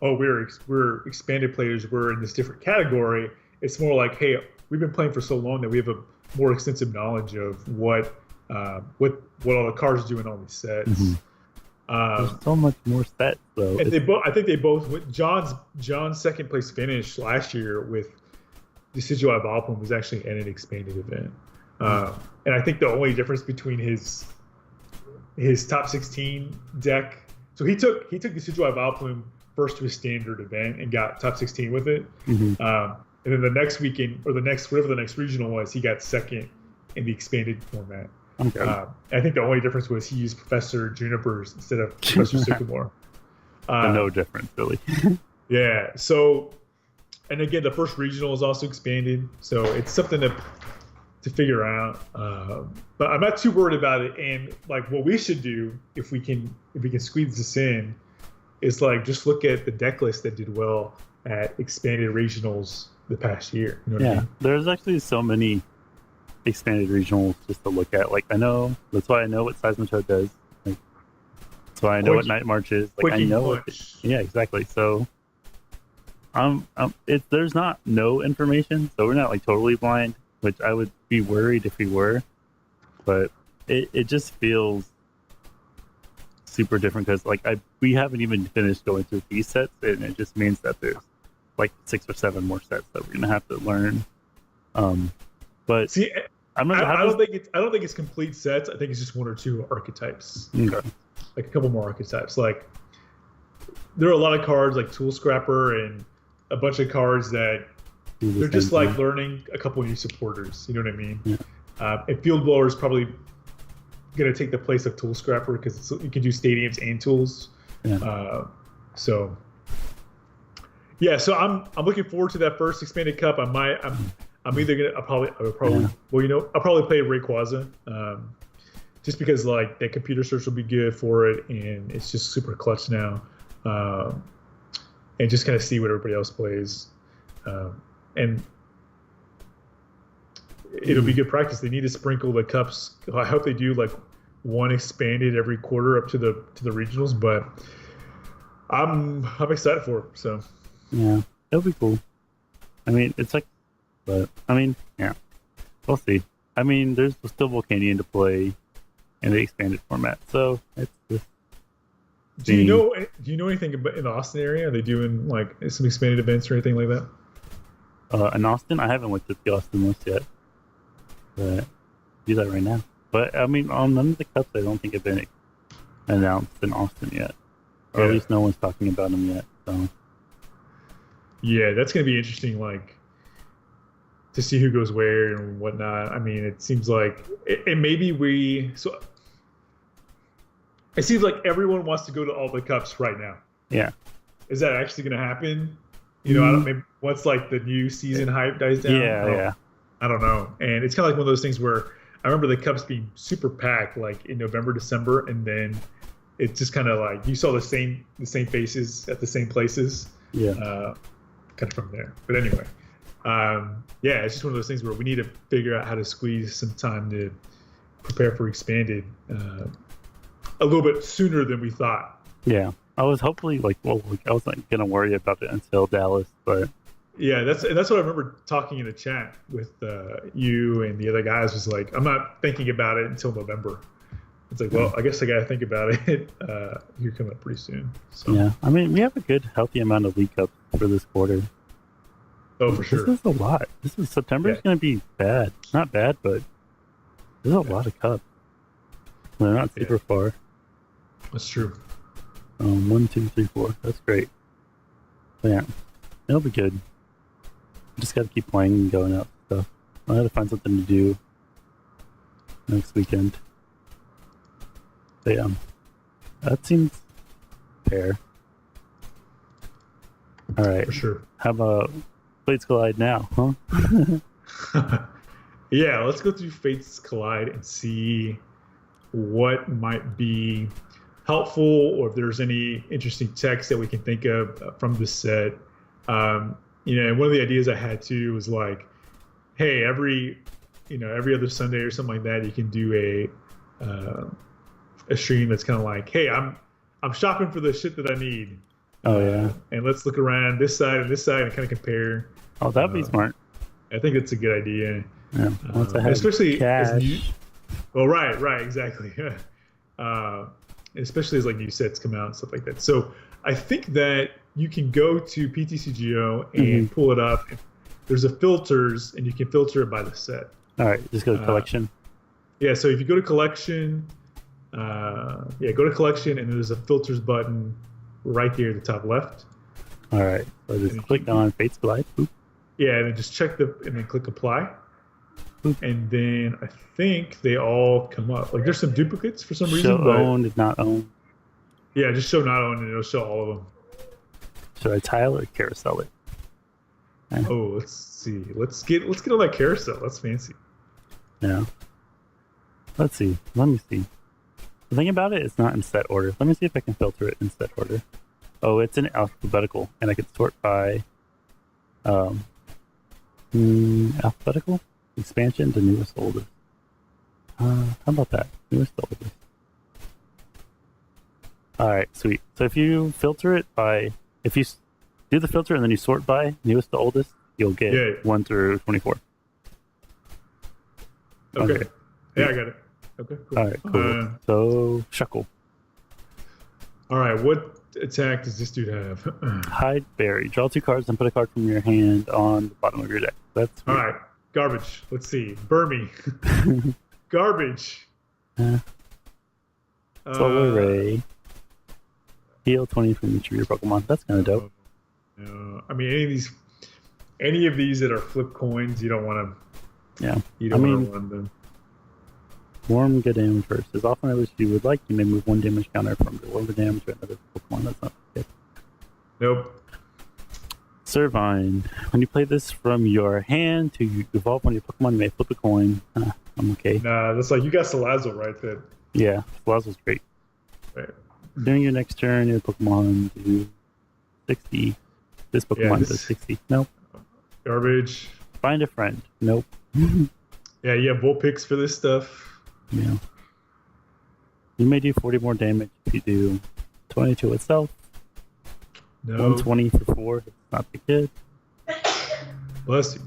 oh, we're expanded players, we're in this different category. It's more like, hey, we've been playing for so long that we have a more extensive knowledge of what all the cards do in all these sets. Mm-hmm. There's so much more sets, though. And I think they both. John's second place finish last year with Decidueye Vileplume was actually at an expanded event, and I think the only difference between his top 16 deck. So he took Decidueye Vileplume first to his standard event and got top 16 with it. Mm-hmm. And then the next weekend, or whatever the next regional was, he got second in the expanded format. Okay. I think the only difference was he used Professor Junipers instead of Professor Sycamore. No difference, really. Yeah. So, and again, the first regional is also expanded, so it's something to figure out. But I'm not too worried about it. And like, what we should do if we can squeeze this in is like just look at the deck list that did well at expanded regionals the past year. You know what I mean? There's actually so many expanded regionals just to look at. Like, that's why I know what Seismitoad does. Like, that's why I know what Night March is. Like, I know yeah, exactly. So there's not no information, so we're not like totally blind, which I would be worried if we were. But it just feels super different because like we haven't even finished going through these sets, and it just means that there's like 6 or 7 more sets that we're gonna have to learn. But see, I don't think it's complete sets. I think it's just 1 or 2 archetypes. Okay. Like a couple more archetypes. Like there are a lot of cards like Tool Scrapper and a bunch of cards that they're just like learning a couple new supporters. You know what I mean? Yeah. And Field Blower is probably going to take the place of Tool Scrapper because you can do stadiums and tools. Yeah. So I'm looking forward to that first expanded cup. I'm either gonna I'll probably I'll probably play Rayquaza, just because like that computer search will be good for it, and it's just super clutch now, and just kind of see what everybody else plays, and it'll be good practice. They need to sprinkle the cups. I hope they do like one expanded every quarter up to the regionals, but I'm excited for it. So yeah, it'll be cool. I mean, it's like, but I mean, yeah, we'll see. I mean, there's still Volcanion to play in the expanded format, so it's just. Do you know anything about in the Austin area? Are they doing like some expanded events or anything like that? In Austin, I haven't looked at the Austin list yet. But do that right now. But I mean, on none of the cups, I don't think have been announced in Austin yet, or at least no one's talking about them yet. So yeah, that's going to be interesting. Like, to see who goes where and whatnot. I mean, it seems like and maybe it seems like everyone wants to go to all the cups right now. Yeah. Is that actually going to happen? You know, I don't. Maybe once like the new season hype dies down. Yeah. I don't know. And it's kind of like one of those things where I remember the cups being super packed, like in November, December, and then it's just kind of like you saw the same faces at the same places. Yeah. Kind of from there. But anyway, yeah, it's just one of those things where we need to figure out how to squeeze some time to prepare for expanded a little bit sooner than we thought. Yeah. I was hopefully I wasn't gonna worry about it until Dallas, but yeah, that's what I remember talking in the chat with you and the other guys. Was like, I'm not thinking about it until November. It's like, well, I guess I gotta think about it. You're coming up pretty soon. So. Yeah, I mean, we have a good, healthy amount of League Cups for this quarter. Oh, for sure. This is a lot. September is going to be bad. Not bad, but there's a lot of cups. They're not super far. That's true. 1, 2, 3, 4. That's great. But yeah, it'll be good. Just got to keep playing and going out and stuff. I got to find something to do next weekend. But yeah, that seems fair. All right. For sure. How about Fates Collide now, huh? Yeah, let's go through Fates Collide and see what might be helpful, or if there's any interesting text that we can think of from this set. And one of the ideas I had too was like, hey, every other Sunday or something like that, you can do a stream that's kind of like, hey, I'm shopping for the shit that I need. Oh yeah. And let's look around this side and this side and kind of compare. Oh, that'd be smart. I think it's a good idea. Yeah. Once I have especially cash. Right, exactly. Especially as like new sets come out and stuff like that. So I think that you can go to PTCGO and pull it up. There's a filters, and you can filter it by the set. All right, just go to collection. Yeah, so if you go to collection, go to collection, and there's a filters button right here at the top left. All right, so just click on Fates Collide. Boop. Yeah, and then just and then click apply. Boop. And then I think they all come up. Like there's some duplicates for some reason. Show owned, not owned. Yeah, just show not owned, and it'll show all of them. Should I tile or carousel it? Oh, let's see. Let's get on that carousel. That's fancy. Yeah. Let's see. Let me see. The thing about it is not in set order. Let me see if I can filter it in set order. Oh, it's in alphabetical, and I can sort by alphabetical expansion to newest oldest. How about that? Newest oldest. All right, sweet. So if you filter it by, if you do the filter and then you sort by newest to oldest, you'll get 1 through 24. Okay. Yeah, I got it. Okay, cool. All right, cool. So, Shuckle. All right, what attack does this dude have? Hide Berry. Draw 2 cards and put a card from your hand on the bottom of your deck. That's all right. Garbage. Let's see. Burmy. Garbage. Solar Ray. Heal 20 from each of your Pokemon. That's kind of dope. No. I mean, any of these that are flip coins, you don't want to. Yeah. You don't want to run them. Warm good damage first. As often as you would like, you may move 1 damage counter from the warm damage to another Pokemon. That's not good. Nope. Servine. When you play this from your hand to evolve one of your Pokemon, you may flip a coin. I'm okay. Nah, that's like you got Salazzle right there. Yeah, Salazzle's great. Right. During your next turn, your Pokemon do 60. This Pokemon does 60. Nope. Garbage. Find a friend. Nope. Yeah, you have Vulpix for this stuff. Yeah. You may do 40 more damage if you do 20 to itself. No. 120 for 4. It's not that good. Bless you.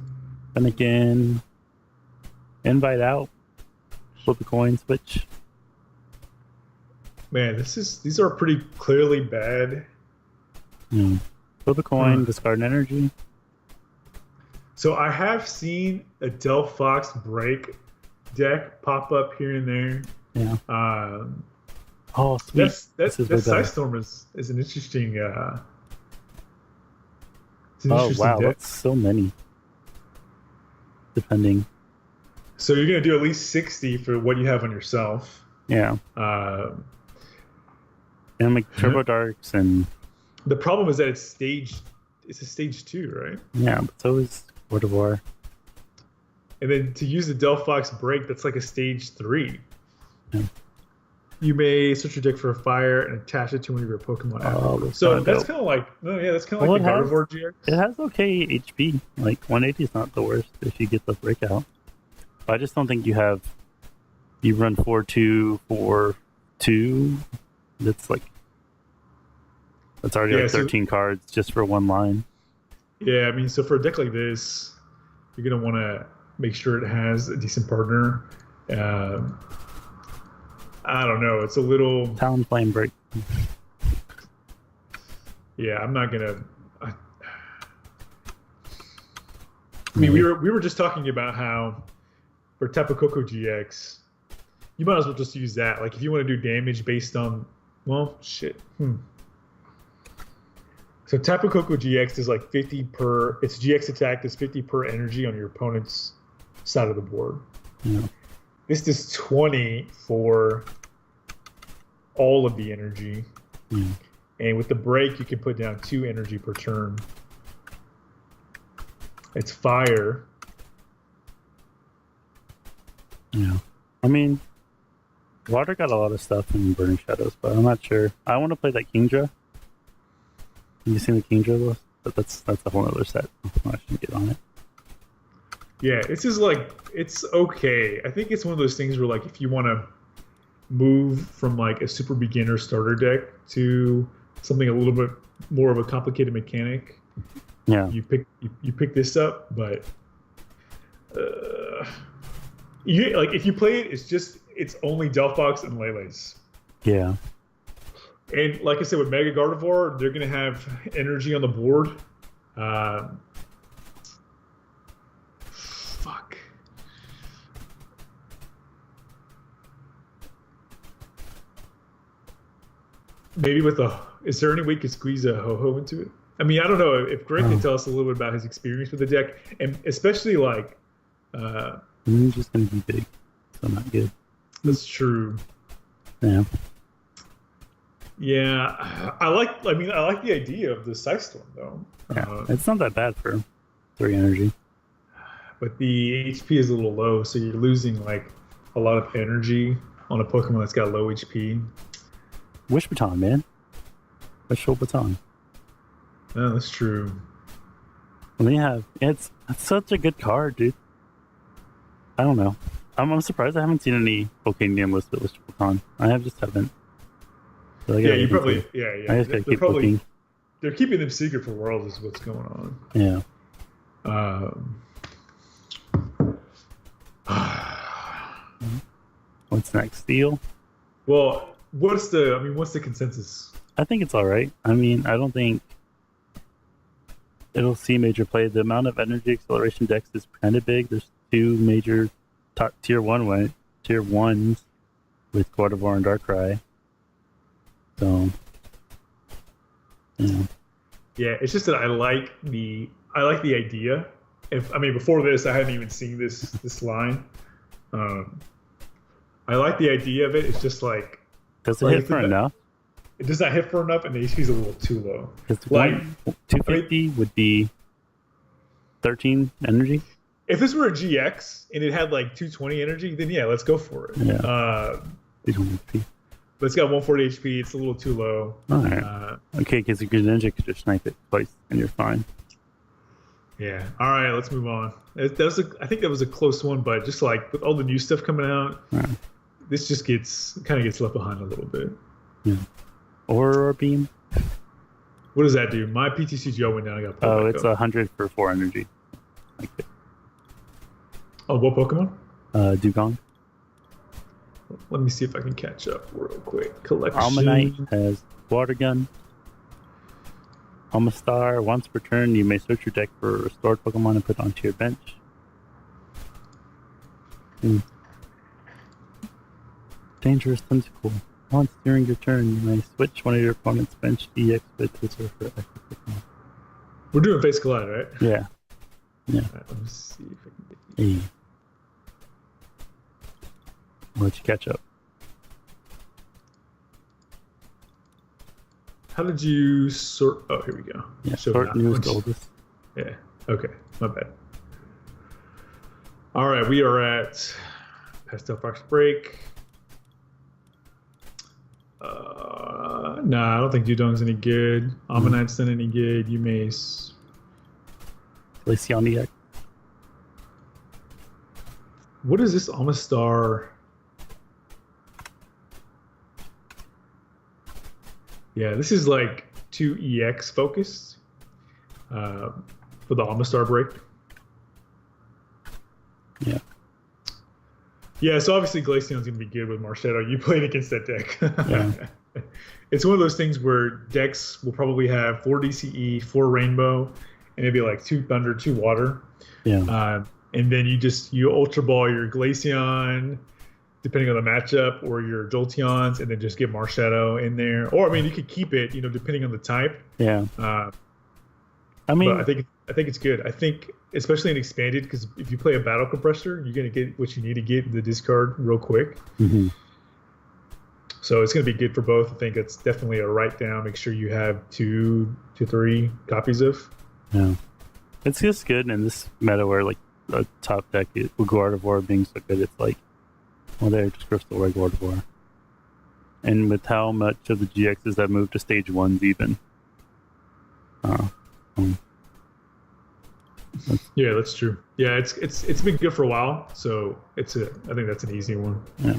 Then again, invite out. Flip a coin, switch. Man, these are pretty clearly bad. Yeah. Flip a coin, discard an energy. So I have seen a Delphox break deck pop up here and there. Yeah. Oh, sweet. That Psystorm is an interesting. Oh wow, deck. that's so many. depending. So you're gonna do at least 60 for what you have on yourself. Yeah. Uh, And like Turbo Darks and the problem is that it's a stage 2, right? yeah, but so is God of War. And then to use the Delphox break, that's like a stage 3. Yeah. You may search your deck for a fire and attach it to one of your Pokemon. Oh, So that's kind of like, that's kind of like the God of War GX. It has okay HP. Like 180 is not the worst if you get the breakout. I just don't think you run 4-2, 4-2. That's already like 13 cards just for one line. Yeah, I mean, so for a deck like this, you're gonna want to make sure it has a decent partner. I don't know. It's a little Talonflame break. Yeah, I'm not gonna. I mean, we were just talking about how for Tapu Koko GX, you might as well just use that. Like, if you want to do damage based on, well, shit. So Tapu Koko GX is like 50 per. Its GX attack is 50 per energy on your opponent's side of the board. Yeah. This is 20 for all of the energy. Yeah. And with the break, you can put down 2 energy per turn. It's fire. Yeah. I mean, water got a lot of stuff in Burning Shadows, but I'm not sure. I want to play that Kingdra. Have you seen the Kingdra list? But that's a whole other set. I shouldn't get on it. Yeah, this is like, it's okay. I think it's one of those things where, like, if you want to move from like a super beginner starter deck to something a little bit more of a complicated mechanic, yeah, you pick this up. But you like, if you play it, it's only Delphox and MIleex. Yeah. And like I said, with Mega Gardevoir, they're going to have energy on the board. Fuck. Maybe is there any way you could squeeze a Ho-Ho into it? I mean, I don't know if Greg can tell us a little bit about his experience with the deck, and especially like. It's just going to be big, so not good. That's true. Yeah. Yeah, I like the idea of the Scythe Storm though. Yeah, it's not that bad for 3 energy. But the HP is a little low, so you're losing like a lot of energy on a Pokemon that's got low HP. Wish Baton, man. Wishful Baton. No, that's true. And they have it's such a good card, dude. I don't know. I'm surprised I haven't seen any Pokemon listed with Wishful Baton. I haven't. So Yeah, you probably. Yeah. I just gotta keep looking. They're keeping them secret for Worlds, is what's going on. Yeah. What's next? Steel? Well, what's the consensus? I think it's all right. I mean, I don't think it'll see major play. The amount of energy acceleration decks is kind of big. There's 2 major top tier 1s with Gardevoir and Darkrai. So, yeah. Yeah, it's just that I like the idea. Before this, I hadn't even seen this line. I like the idea of it. It's just like, does it hit for enough? It does not hit for enough, and the HP is a little too low. Like 250 would be 13 energy. If this were a GX and it had like 220 energy, then yeah, let's go for it. Yeah. But it's got 140 HP. It's a little too low. All right. Okay, because your Greninja could just snipe it twice and you're fine. Yeah. All right, let's move on. I think that was a close one, but just like with all the new stuff coming out, this just kind of gets left behind a little bit. Yeah. Aurora Beam. What does that do? My PTCGO went down. I got pulled back it's up. 100 for 4 energy. Like it. Oh, what Pokemon? Dugong. Let me see if I can catch up real quick. Collection. Almanite has Water Gun. Almastar, once per turn, you may search your deck for a restored Pokemon and put it onto your bench. Dangerous Tentacle. Once during your turn, you may switch one of your opponent's bench EX bit to search for active Pokemon. We're doing Face Collide, right? Yeah. All right, let me see if I can get Hey. I'll let you catch up. How did you sort? Oh, here we go. Yeah, So sort not newest much. to oldest. Yeah. Okay. My bad. All right. We are at Pastel Fox Break. Nah, I don't think Dudong's any good. Ammonite's not any good. Yume's. Glaceoniac. What is this Amistar? Yeah, this is like 2 EX focused for the Amistar break. Yeah. Yeah, so obviously Glaceon's going to be good with Marshadow. You played against that deck. Yeah. It's one of those things where decks will probably have 4 DCE, 4 Rainbow, and maybe like 2 Thunder, 2 Water. Yeah. And then you Ultra Ball your Glaceon, depending on the matchup, or your Jolteons, and then just get Marshadow in there. Or I mean, you could keep it, depending on the type. Yeah. I mean, but I think it's good. I think especially in expanded, because if you play a battle compressor, you're gonna get what you need to get in the discard real quick. Mm-hmm. So it's gonna be good for both. I think it's definitely a write down. Make sure you have 2 to 3 copies of. Yeah. It's just good in this meta where like a top deck with Gardevoir being so good, it's like, well, there, just Crystal Red Gardevoir. And with how much of the GXs that moved to stage 1s even. Yeah, that's true. Yeah, it's been good for a while, so I think that's an easy one. Yeah.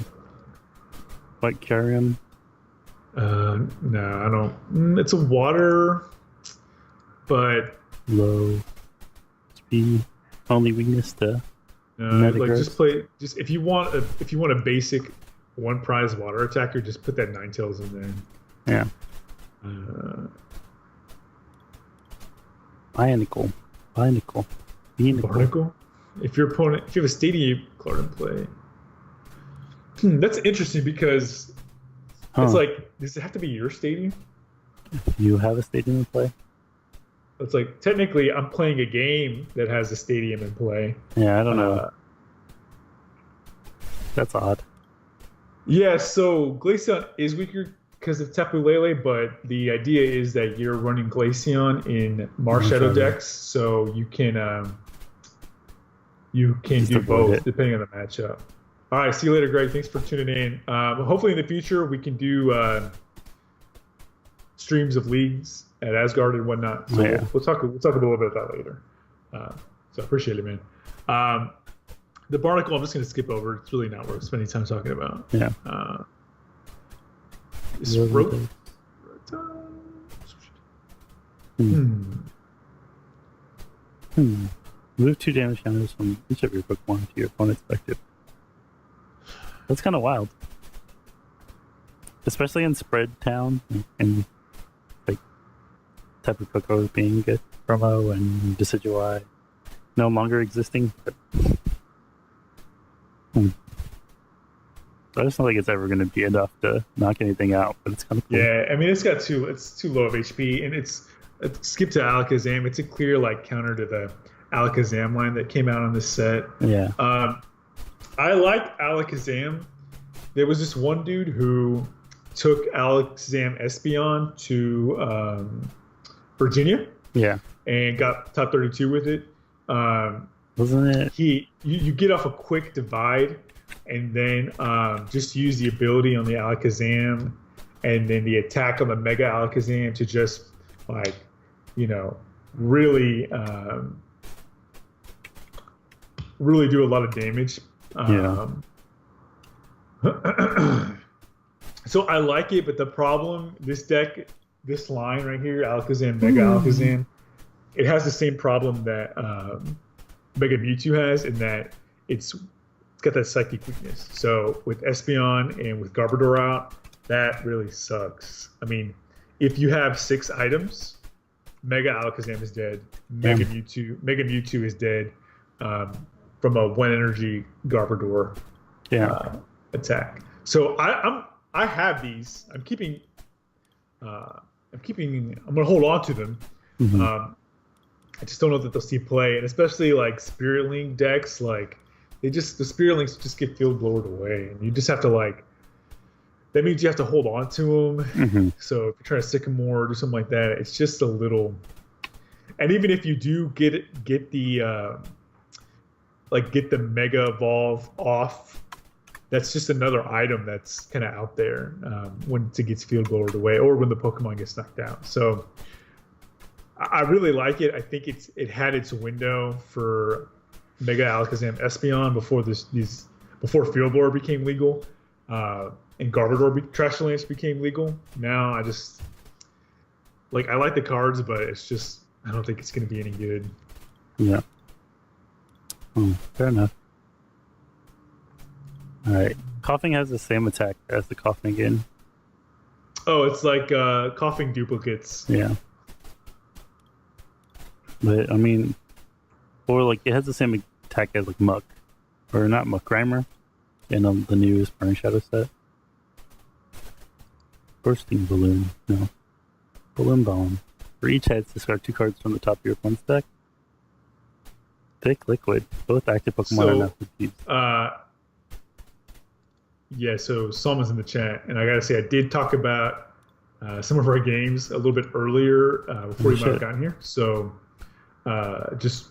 Like Kyurem. No, I don't. It's a water, but Low speed. Only weakness to like just if you want a basic 1 prize water attacker, just put that Ninetales in there. Yeah. Bionicle. Bionicle. Barnacle. If you have a Stadium card in play, that's interesting because it's like, does it have to be your Stadium? You have a Stadium in play? It's like technically I'm playing a game that has a Stadium in play. Yeah, I don't know. That's odd. Yeah, so Glaceon is weaker because of Tapu Lele, but the idea is that you're running Glaceon in Marshadow decks, so you can do both depending on the matchup. All right, see you later, Greg. Thanks for tuning in. Hopefully in the future we can do streams of leagues at Asgard and whatnot. So we'll talk a little bit about that later. So I appreciate it, man. The Barnacle, I'm just going to skip over. It's really not worth spending time talking about. Yeah. Move 2 damage counters from each of your Pokemon to your opponent's effective. That's kind of wild. Especially in Spread Town and like Tapu Koko being good promo and Decidueye no longer existing. But, I just don't think it's ever going to be enough to knock anything out, but it's kind of cool. Yeah, I mean, it's too low of HP, and it's skip to Alakazam. It's a clear like counter to the Alakazam line that came out on this set. Yeah. I like Alakazam. There was this one dude who took Alakazam Espeon to Virginia. Yeah. And got top 32 with it. Wasn't it? You get off a quick divide, and then just use the ability on the Alakazam, and then the attack on the Mega Alakazam to just like, really really do a lot of damage. So I like it, but the problem, this line right here, Alakazam, Mega Alakazam, it has the same problem that Mega Mewtwo has, in that it's got that psychic weakness. So with Espeon and with Garbodor out, that really sucks. I mean, if you have 6 items, Mega Alakazam is dead. Mega Mewtwo is dead from a 1 energy Garbodor attack. So I have these. I'm gonna hold on to them. I just don't know that they'll see play, and especially like Spirit Link decks, like the Spirit Links just get field blowered away, and you just have to like. That means you have to hold on to them. Mm-hmm. So if you're trying to Sycamore or do something like that, it's just a little. And even if you do get the get the Mega Evolve off, that's just another item that's kind of out there when it gets field blowered away or when the Pokemon gets knocked out. So I really like it. I think it had its window for Mega Alakazam Espeon before Field Blower became legal. And Garbodor Trash Lance became legal. Now I just I like the cards, but it's just I don't think it's going to be any good. Yeah. Fair enough. All right. Coughing has the same attack as the Coughing again. Oh, it's like Coughing duplicates. Yeah. But I mean, or like it has the same attack as like Muck, or not Muck, Grimer, in the new Burning Shadow set. Bursting Balloon, no. Balloon Bomb. For each head, discard 2 cards from the top of your opponent's deck. Thick Liquid. Both active Pokemon are not confused. Yeah, so Salman's in the chat, and I gotta say, I did talk about some of our games a little bit earlier before you might have gotten here. So just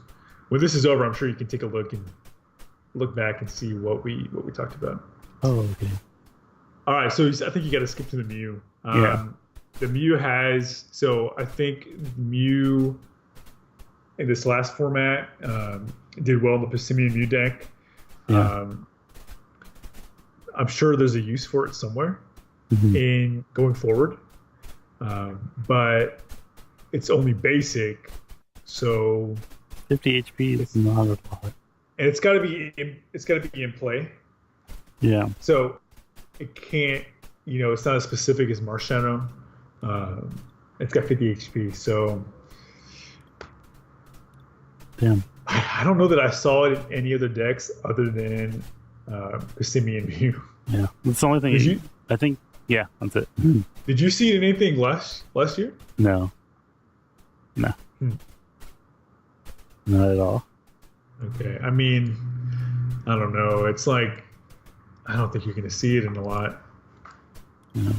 when this is over, I'm sure you can take a look and look back and see what we talked about. Oh, okay. All right, so I think you got to skip to the Mew. Yeah. The Mew has I think Mew in this last format did well in the Passimian Mew deck. Yeah. I'm sure there's a use for it somewhere in going forward, but it's only basic, so 50 HP is not a lot, and it's got to be in play. Yeah. So it can't, it's not as specific as Marshano. It's got 50 HP, so damn. I don't know that I saw it in any other decks other than Passimian Mew. Yeah, that's the only thing. I think. Yeah, that's it. Did you see it in anything last year? No. Not at all. Okay, I mean, I don't know. It's like I don't think you're going to see it in a lot. Yeah.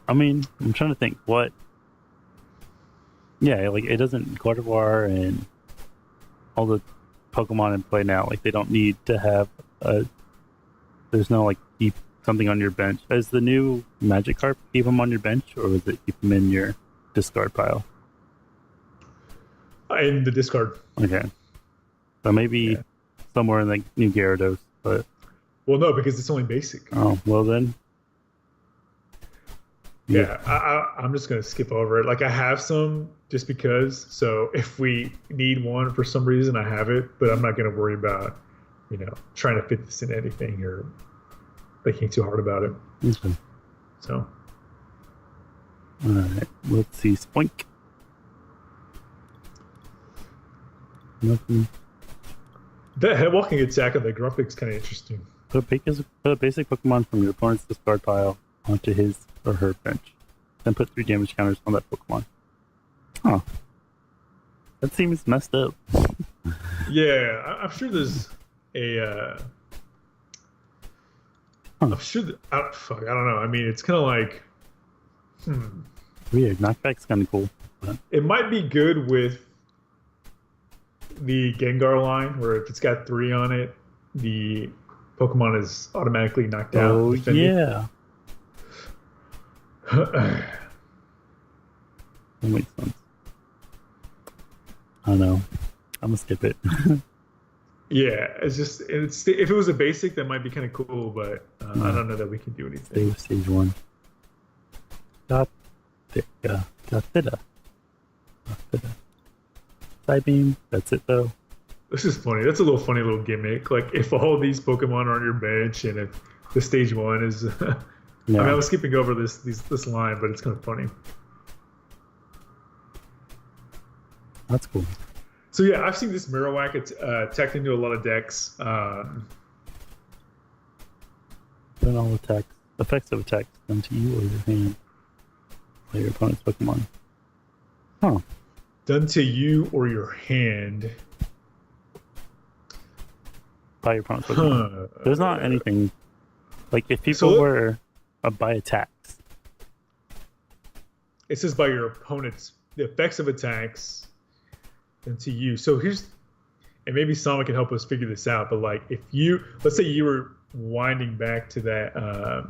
I mean, I'm trying to think what. Yeah, like it doesn't Gardevoir and all the Pokemon in play now. Like they don't need to have a. There's no like keep something on your bench. Is the new Magikarp keep them on your bench, or is it keep them in your discard pile? In the discard. Okay, so maybe somewhere in the new Gyarados, but. Well, no, because it's only basic. Oh, well then. Yeah, I'm just going to skip over it. Like, I have some just because. So if we need one for some reason, I have it. But I'm not going to worry about, trying to fit this in anything or thinking too hard about it. Okay. So. All right. Let's see. Spoink. Nothing. That headwalking attack on the Grumpig's kind of interesting. Put a basic Pokemon from your opponent's discard pile onto his or her bench. Then put 3 damage counters on that Pokemon. Huh. That seems messed up. Yeah, I'm sure there's a. I'm sure that. I don't know. I mean, it's kind of like. Weird. Knockback's kind of cool. But... It might be good with the Gengar line, where if it's got 3 on it, the Pokemon is automatically knocked out. Oh, yeah. That makes sense. I don't know. I'm gonna skip it. Yeah, if it was a basic, that might be kind of cool, but I don't know that we can do anything. Stay with stage 1. Gothita. Psybeam. That's it though. This is funny. That's a funny little gimmick. Like if all these Pokemon are on your bench, and if the stage 1 is. Yeah. I mean, I was skipping over this line, but it's kind of funny. That's cool. So yeah, I've seen this Marowak. It's tacked into a lot of decks. Then all effects of attacks come to you or your hand by your opponent's Pokemon. Huh. Done to you or your hand. By your opponent's Pokemon. There's not anything like if people were by attacks. It says by your opponent's the effects of attacks done to you. So here's, and maybe someone can help us figure this out. But like if you, let's say you were winding back to that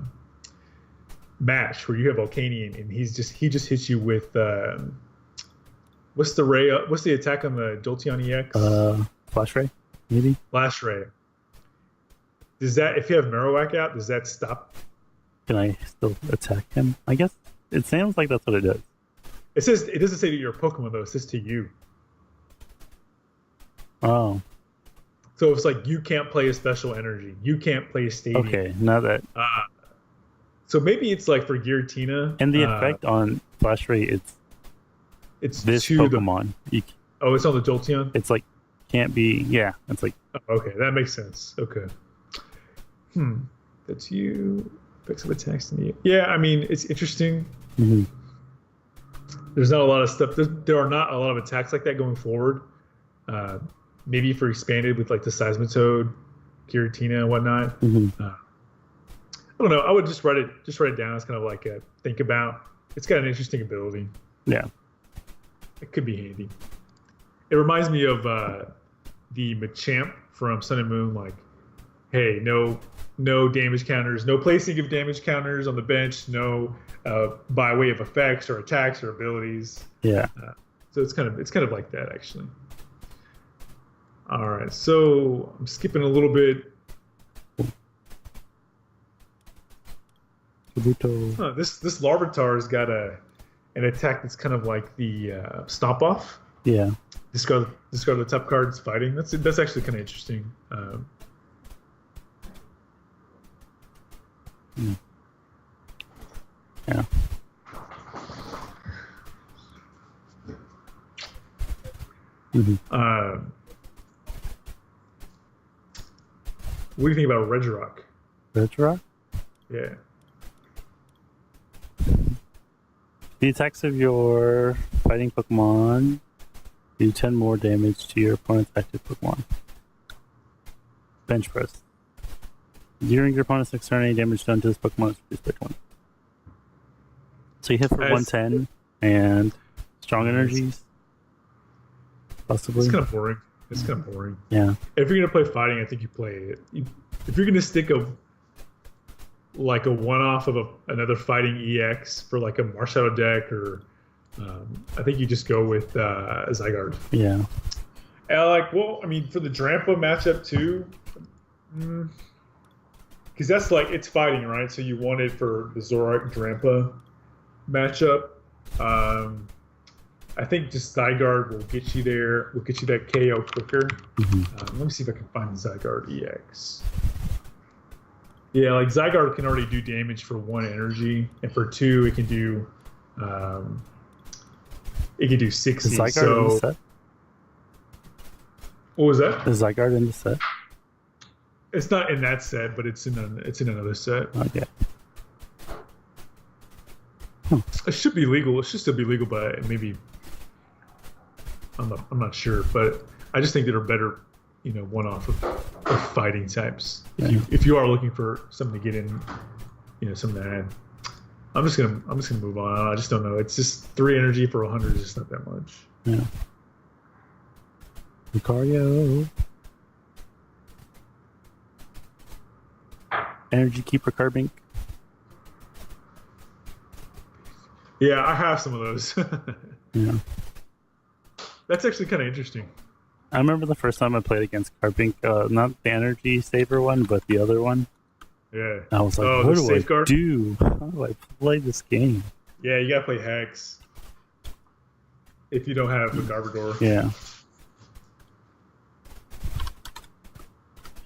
match where you have Volcanion and he just hits you with what's the attack on the Jolteon EX? Flash Ray, maybe. Flash Ray. Does that, if you have Marowak out, does that stop? Can I still attack him? I guess it sounds like that's what it does. It says, it doesn't say to your Pokemon though. It says to you. Oh. So it's like you can't play a special energy. You can't play a stadium. Okay, now that. So maybe it's like for Giratina. And the effect on Flash Ray, it's this Pokemon. It's on the Jolteon? It's like, can't be, yeah. It's like. Oh, okay, that makes sense. Okay. That's you. Effects of attacks in the. Yeah, I mean, it's interesting. Mm-hmm. There's not a lot of stuff. There are not a lot of attacks like that going forward. Maybe if we're expanded with like the Seismitoad, Giratina, and whatnot. Mm-hmm. I don't know. I would just write it down as kind of like a think about. It's got an interesting ability. Yeah, it could be handy. It reminds me of the Machamp from Sun and Moon. Like, hey, no damage counters, no placing of damage counters on the bench, no by way of effects or attacks or abilities. Yeah. So it's kind of like that actually. All right, so I'm skipping a little bit. This Larvitar's got an attack that's kind of like the Stomp Off. Yeah. Discard the top cards fighting. That's actually kind of interesting. Yeah. Mm-hmm. What do you think about Regirock? Regirock? Yeah. The attacks of your fighting Pokemon do 10 more damage to your opponent's active Pokemon. Bench press. During your opponent's next turn, any damage done to this Pokemon is reduced by 20. So you hit for 110 and strong energies. Possibly. It's kind of boring. Yeah. If you're gonna play fighting, I think you play it. If you're gonna stick a one-off of another fighting EX for like a Marshadow deck, or I think you just go with Zygarde. Yeah. And for the Drampa matchup too, because that's like it's fighting, right? So you want it for the Zoroark Drampa matchup. I think just Zygarde will get you there. Will get you that KO quicker. Mm-hmm. Let me see if I can find Zygarde EX. Yeah, like Zygarde can already do damage for 1 energy, and for 2 it can do 60. Is Zygarde so, in the set? What was that? Is Zygarde in the set? It's not in that set, but it's in another set. Okay. It should be legal. It should still be legal, but maybe I'm not sure. But I just think that are better, one-off of fighting types. If you are looking for something to get in, something to add. I'm just gonna move on. I just don't know. It's just 3 energy for 100 is just not that much. Yeah. Lucario. Energy Keeper Carbink. Yeah, I have some of those. Yeah. That's actually kind of interesting. I remember the first time I played against Carbink, not the Energy Saver one, but the other one. Yeah. I was like, what do I do? How do I play this game? Yeah, you gotta play Hex. If you don't have a Garbodor. Yeah.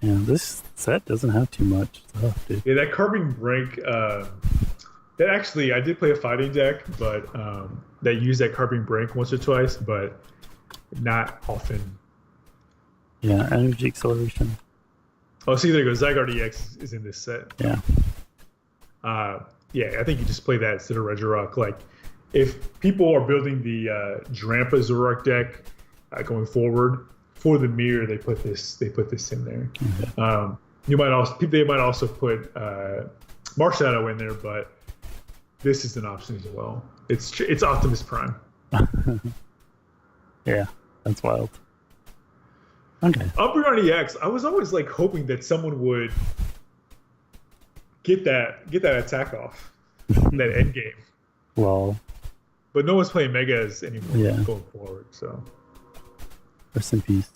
Yeah, this set doesn't have too much stuff, dude. Yeah, that Carbon Break, that actually, I did play a fighting deck, but that used that Carbon Break once or twice, but not often. Yeah, Energy Acceleration. Oh, see, there you go. Zygarde EX is in this set. Yeah. Yeah, I think you just play that instead of Regirock. Like, if people are building the Drampa Zoroark deck going forward for the mirror, they put this in there. They might also put Marshadow in there, but this is an option as well. It's Optimus Prime. Yeah, that's wild. Okay. Umbreon EX, I was always like hoping that someone would get that attack off that end game. Well, but no one's playing Megas anymore going forward. So rest in peace.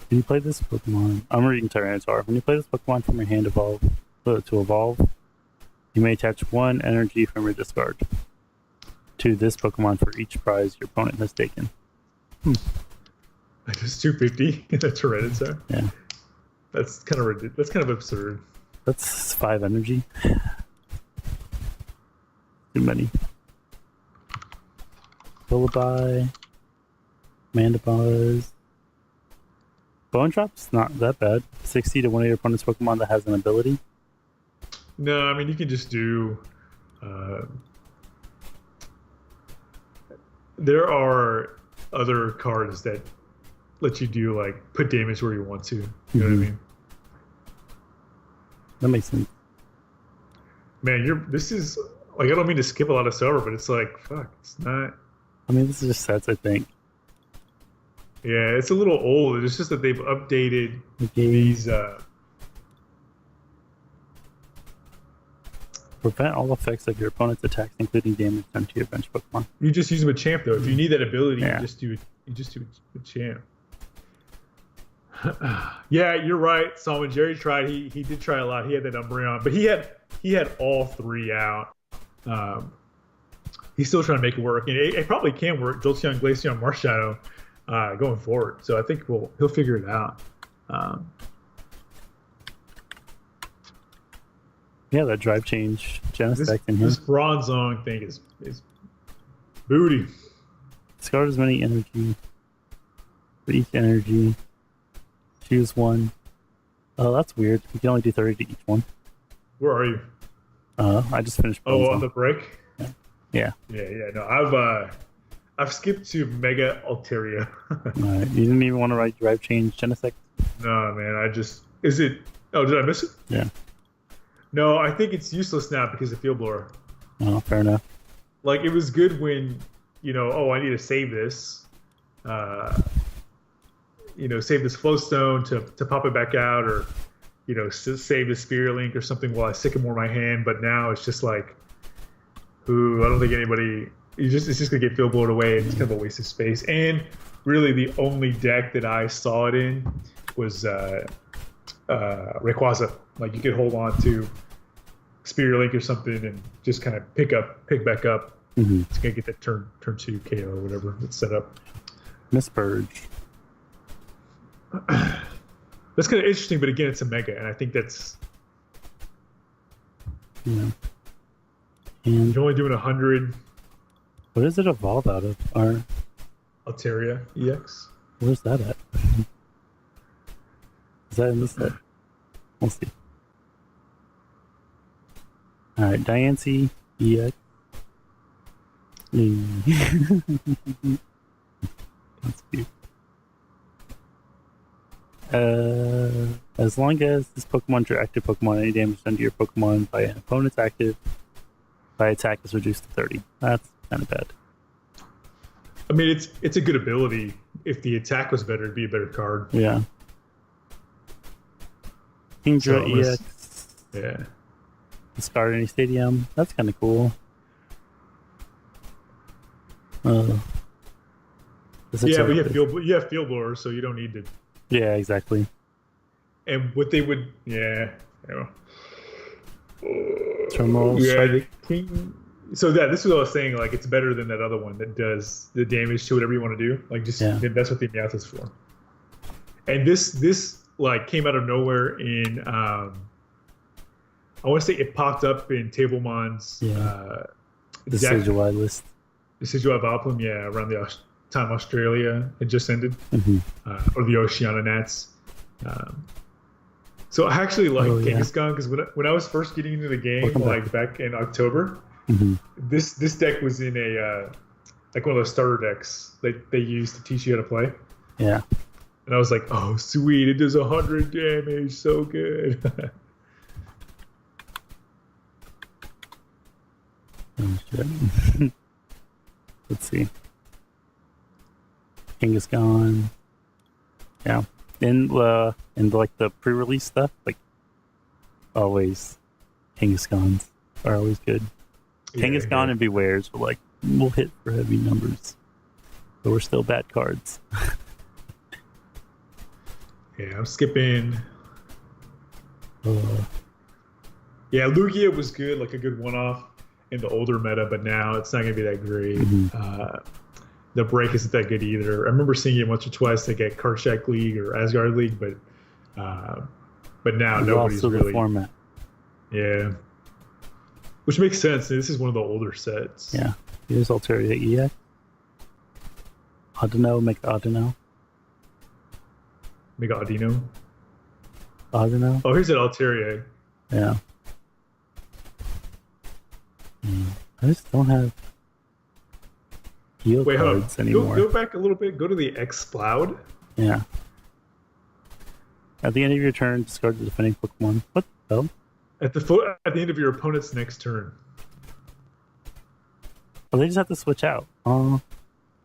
When you play this Pokemon, I'm reading Tyranitar. When you play this Pokemon from your hand to evolve, you may attach one energy from your discard to this Pokemon for each prize your opponent has taken. Just 250 in a Tyranitar. Yeah, that's kind of absurd. That's 5 energy. Too many. Lullaby, Mandibuzz. Bone Drop's not that bad. 60 to one of your opponent's Pokemon that has an ability. No, I mean you can just do. There are other cards that let you do like put damage where you want to. You know what I mean? That makes sense. Man, this is like I don't mean to skip a lot of silver, but it's like fuck, it's not. I mean, this is just sets, I think. Yeah, it's a little old. It's just that they've updated these. Prevent all effects of your opponent's attacks, including damage done to your bench Pokemon. You just use them with Champ though. If you need that ability, you just do a Champ. Yeah, you're right. Solomon Jerry tried. He did try a lot. He had that Umbreon, but he had all 3 out. He's still trying to make it work, and it probably can work. Jolteon, Glaceon, Marshadow going forward. So I think he'll figure it out. Yeah, that drive change, Genesect in here. This Bronzong thing is booty. Discard as many energy for each energy. Choose one. Oh, that's weird. You can only do 30 to each one. Where are you? I just finished. Oh, on the break. Yeah. No, I've skipped to Mega Altaria. You didn't even want to write drive change Genesect? No, man. Is it? Oh, did I miss it? Yeah. No, I think it's useless now because of Field Blower. Oh, fair enough. Like it was good when I need to save this. Save this Flowstone to pop it back out, or save the Spirit Link or something while I Sycamore my hand. But now it's just like, I don't think anybody. It's just gonna get Field Blown away, and it's kind of a waste of space. And really, the only deck that I saw it in was Rayquaza. Like you could hold on to Spirit Link or something and just kind of pick back up. Mm-hmm. It's gonna get that turn 2 KO or whatever it's set up. Miss Purge. That's kind of interesting, but again, it's a Mega, and I think that's. Yeah. And you're only doing 100. What does it evolve out of? Our Altaria EX. Where's that at? Is that in this set? We'll see. Alright, Diancie EX. That's cute. As long as this Pokemon's your active Pokemon, any damage done to your Pokemon by an opponent's active by attack is reduced to 30. That's kind of bad. I mean, it's a good ability. If the attack was better, it'd be a better card. Yeah. Kingdra EX. Yeah. Discard any stadium. That's kind of cool. Yeah, but you have Field Blower, so you don't need to. Yeah, exactly. And what they would, yeah. Terminal Strike. So this is what I was saying. Like, it's better than that other one that does the damage to whatever you want to do. Like, that's what the Meowth is for. And this like came out of nowhere in. I want to say it popped up in Tablemon's Decidueye list. Decidueye Vileplume, around the time Australia had just ended, or the Oceania Nats. So I actually like Kangaskhan because when I was first getting into the game, like back in October, Hmm. This deck was in a like one of those starter decks that they use to teach you how to play. Yeah. And I was like, oh, sweet, it does 100 damage, so good. Oh, shit. Let's see. King is gone. Yeah. In like the pre-release stuff, like always, King is gone are always good. King is gone and Bewares were like we'll hit for heavy numbers, but we're still bad cards. Yeah, I'm skipping. Uh, Yeah, Lugia was good, like a good one-off in the older meta, but now it's not going to be that great. Mhm. The break isn't that good either. I remember seeing it once or twice like at Karchak League or Asgard League, but now nobody's lost to really. the format. Yeah, which makes sense. This is one of the older sets. Yeah. Here's Altaria EX. Audino, make Audino. Mega Audino. Audino. Oh, here's an Altaria. Yeah. I just don't have heal Wait, hold on. cards anymore. Go back a little bit. Go to the X Cloud. Yeah. At the end of your turn, discard the defending Pokemon. What the hell? At the end of your opponent's next turn. Oh, they just have to switch out. Oh,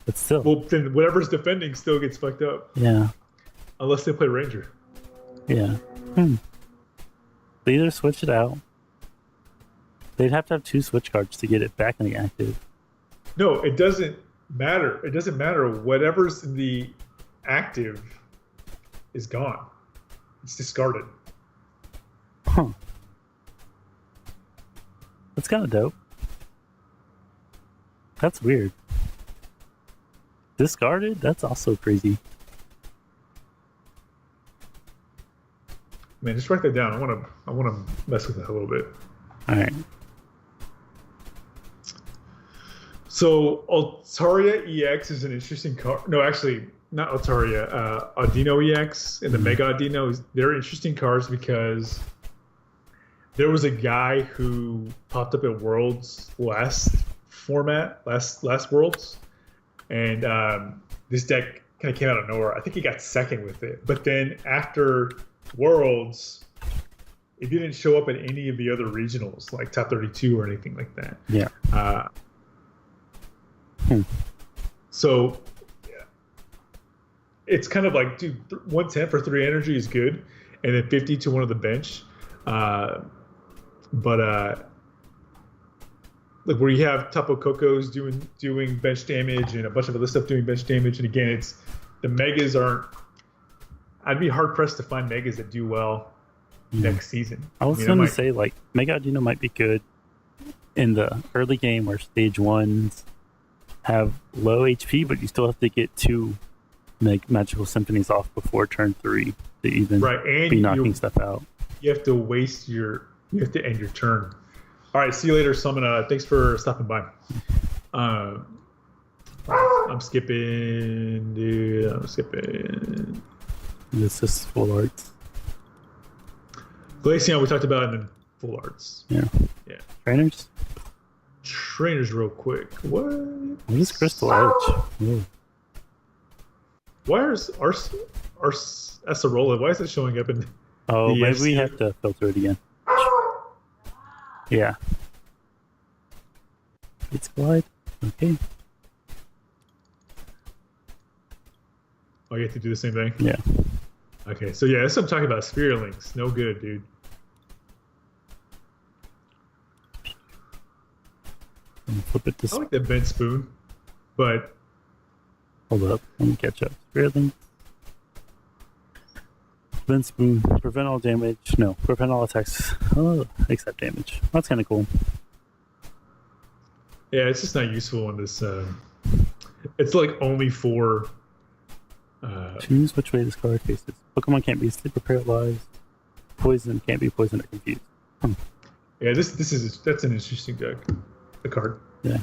but still. Well, then whatever's defending still gets fucked up. Yeah. Unless they play Ranger. Yeah. They either switch it out. They'd have to have 2 switch cards to get it back in the active. No, it doesn't matter. It doesn't matter. Whatever's in the active is gone. It's discarded. Huh. That's kind of dope. That's weird. Discarded? That's also crazy. Man, just write that down. I wanna mess with that a little bit. All right. So Altaria EX is an interesting card. No, actually, not Altaria. Audino EX and the Mega Audino. They're interesting cards because there was a guy who popped up at Worlds last Worlds, and this deck kind of came out of nowhere. I think he got second with it, but then after Worlds, it didn't show up at any of the other regionals, like top 32 or anything like that. Yeah. So yeah, it's kind of like, dude, 110 for 3 energy is good, and then 50 to one of the bench. But like where you have Tapu Koko's doing bench damage and a bunch of other stuff doing bench damage, and again, it's the megas aren't. I'd be hard pressed to find megas that do well next season. I was going to say, like, Mega Audino might be good in the early game where stage 1s have low HP, but you still have to get 2 magical symphonies off before turn 3 to even be knocking stuff out. You have to you have to end your turn. All right, see you later, Summon. Thanks for stopping by. I'm skipping, dude. I'm skipping. This is full arts. Glaceon we talked about, and then full arts. Yeah. Yeah. Trainers real quick. What is Crystal Edge? Ooh. Why is Acerola? Why is it showing up in? Oh, maybe we have to filter it again. Yeah. It's glide. Okay. Oh, you have to do the same thing? Yeah. Okay, so yeah, that's what I'm talking about. Spearlinks. No good, dude. Flip it this I like that bent spoon, but hold up, let me catch up. Really? Bent spoon, prevent all damage. No, prevent all attacks except damage. That's kind of cool. Yeah, it's just not useful in this. It's like only for. Choose which way this card faces. Pokemon can't be asleep or paralyzed. Poison can't be poisoned or confused. Yeah, that's an interesting deck. The card. Yeah.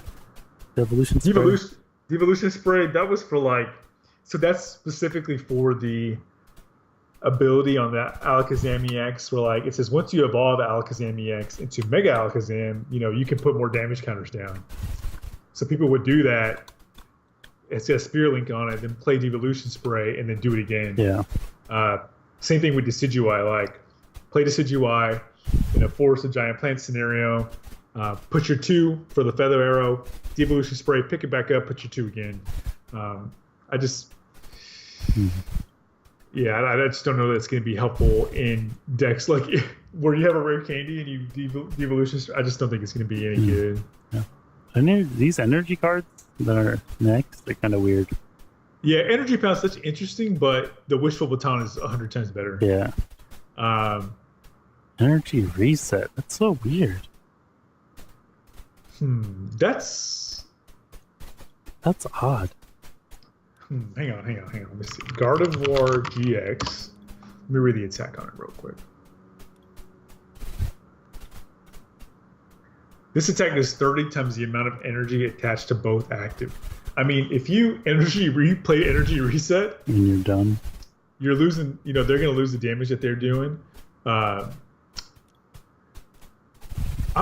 The evolution spray. The evolution spray. That was for like. So that's specifically for the ability on the Alakazam EX where like it says once you evolve Alakazam EX into Mega Alakazam, you can put more damage counters down. So people would do that. It's got a Spirit Link on it, then play Devolution Spray, and then do it again. Yeah. Same thing with Decidueye. Like play Decidueye in a Forest of Giant Plant scenario. Put your 2 for the Feather Arrow, Devolution Spray, pick it back up, put your 2 again. I just. Yeah, I just don't know that it's going to be helpful in decks like where you have a rare candy and you devolution. I just don't think it's going to be any good. Yeah. And these energy cards that are next, they're kind of weird. Yeah, energy pound's such interesting, but the wishful baton is 100 times better. Yeah. Energy reset. That's so weird. That's odd. Hang on. Let me see. Gardevoir GX. Let me read the attack on it real quick. This attack does 30 times the amount of energy attached to both active. I mean, if you play energy reset, and you're done. You're losing. They're going to lose the damage that they're doing. I'll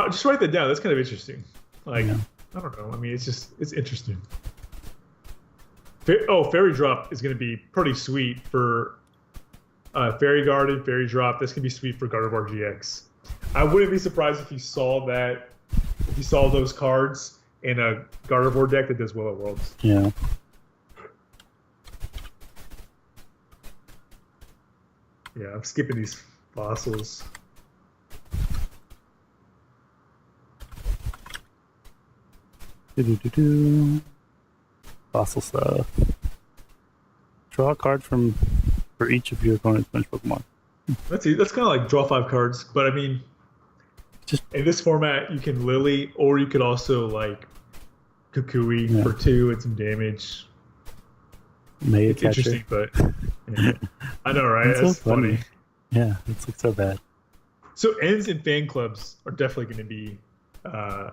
just write that down. That's kind of interesting. Like, yeah. I don't know. I mean, it's interesting. Fairy Drop is going to be pretty sweet for Fairy Garden, Fairy Drop. That's going to be sweet for Gardevoir GX. I wouldn't be surprised if you saw those cards in a Gardevoir deck that does well at Worlds. Yeah. Yeah, I'm skipping these fossils. Fossil stuff. Draw a card for each of your opponent's bench Pokemon. That's kind of like draw 5 cards, but I mean, just in this format, you can Lily, or you could also like Kukui for 2 and some damage. It's interesting, but yeah. I know, right? That's so funny. Yeah, it's like so bad. So ends and fan clubs are definitely going to be. I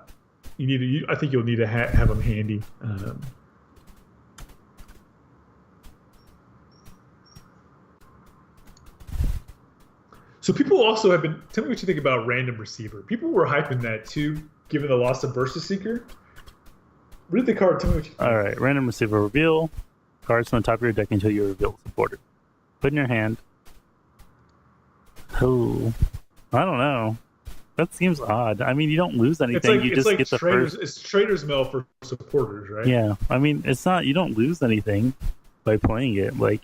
think you'll need to have them handy. So people also have been. Tell me what you think about Random Receiver. People were hyping that too, given the loss of Versus Seeker. Read the card. Tell me what you think. All right, Random Receiver reveal. Cards from the top of your deck until you reveal a supporter. Put in your hand. Oh, I don't know. That seems odd. I mean, you don't lose anything. You just get the first. It's Trader's Mail for supporters, right? Yeah. I mean, it's not. You don't lose anything by playing it. Like,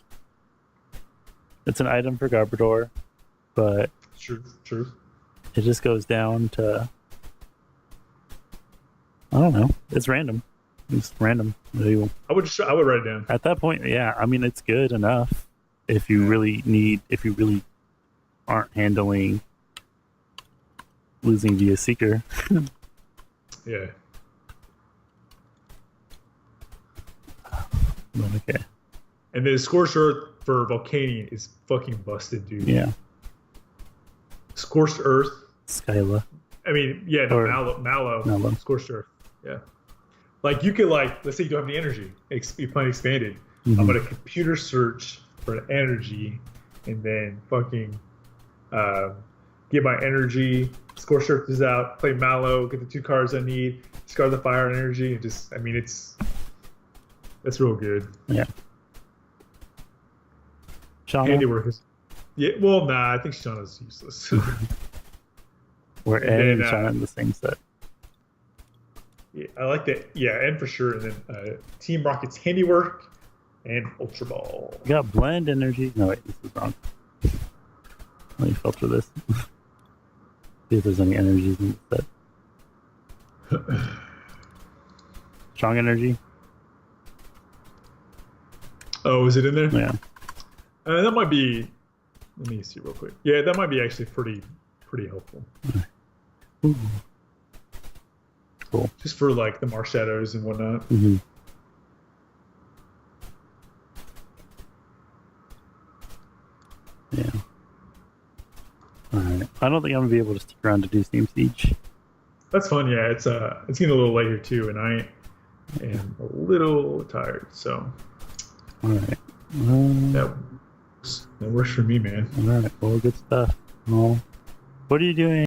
it's an item for Garbodor, but true. It just goes down to. I don't know. It's random. It's random. I would write it down. At that point, yeah. I mean, it's good enough if you really aren't handling losing via Seeker. Yeah. Okay. And the Scorched Earth for Volcanion is fucking busted, dude. Yeah. Scorched Earth. Skyla. I mean, yeah, no, Mallow. Scorched Earth. Yeah. Like, you could, let's say you don't have any energy. You're playing Expanded. Mm-hmm. I'm going to computer search for an energy and then fucking get my energy. Scorched Earth is out. Play Mallow. Get the 2 cards I need. Discard the fire energy. And just, I mean, that's real good. Yeah. Shauna? Handiwork is. Yeah, well, nah, I think Shauna's useless. We're and Shauna in the same set. Yeah, I like that. Yeah, and for sure. And then Team Rocket's Handiwork and Ultra Ball. You got Blend Energy. No, wait, this is wrong. Let me filter this. See if there's any energies in the set. Strong Energy. Oh, is it in there? Yeah. That might be. Let me see real quick. Yeah, that might be actually pretty helpful. Ooh. Cool. Just for the Marshadows and whatnot. Mm-hmm. Yeah. Alright. I don't think I'm gonna be able to stick around to do Steam Siege. That's fun, yeah. It's getting a little late here too, and I am a little tired, so. Alright. That works for me, man. All right, well, good stuff. Well, what are you doing?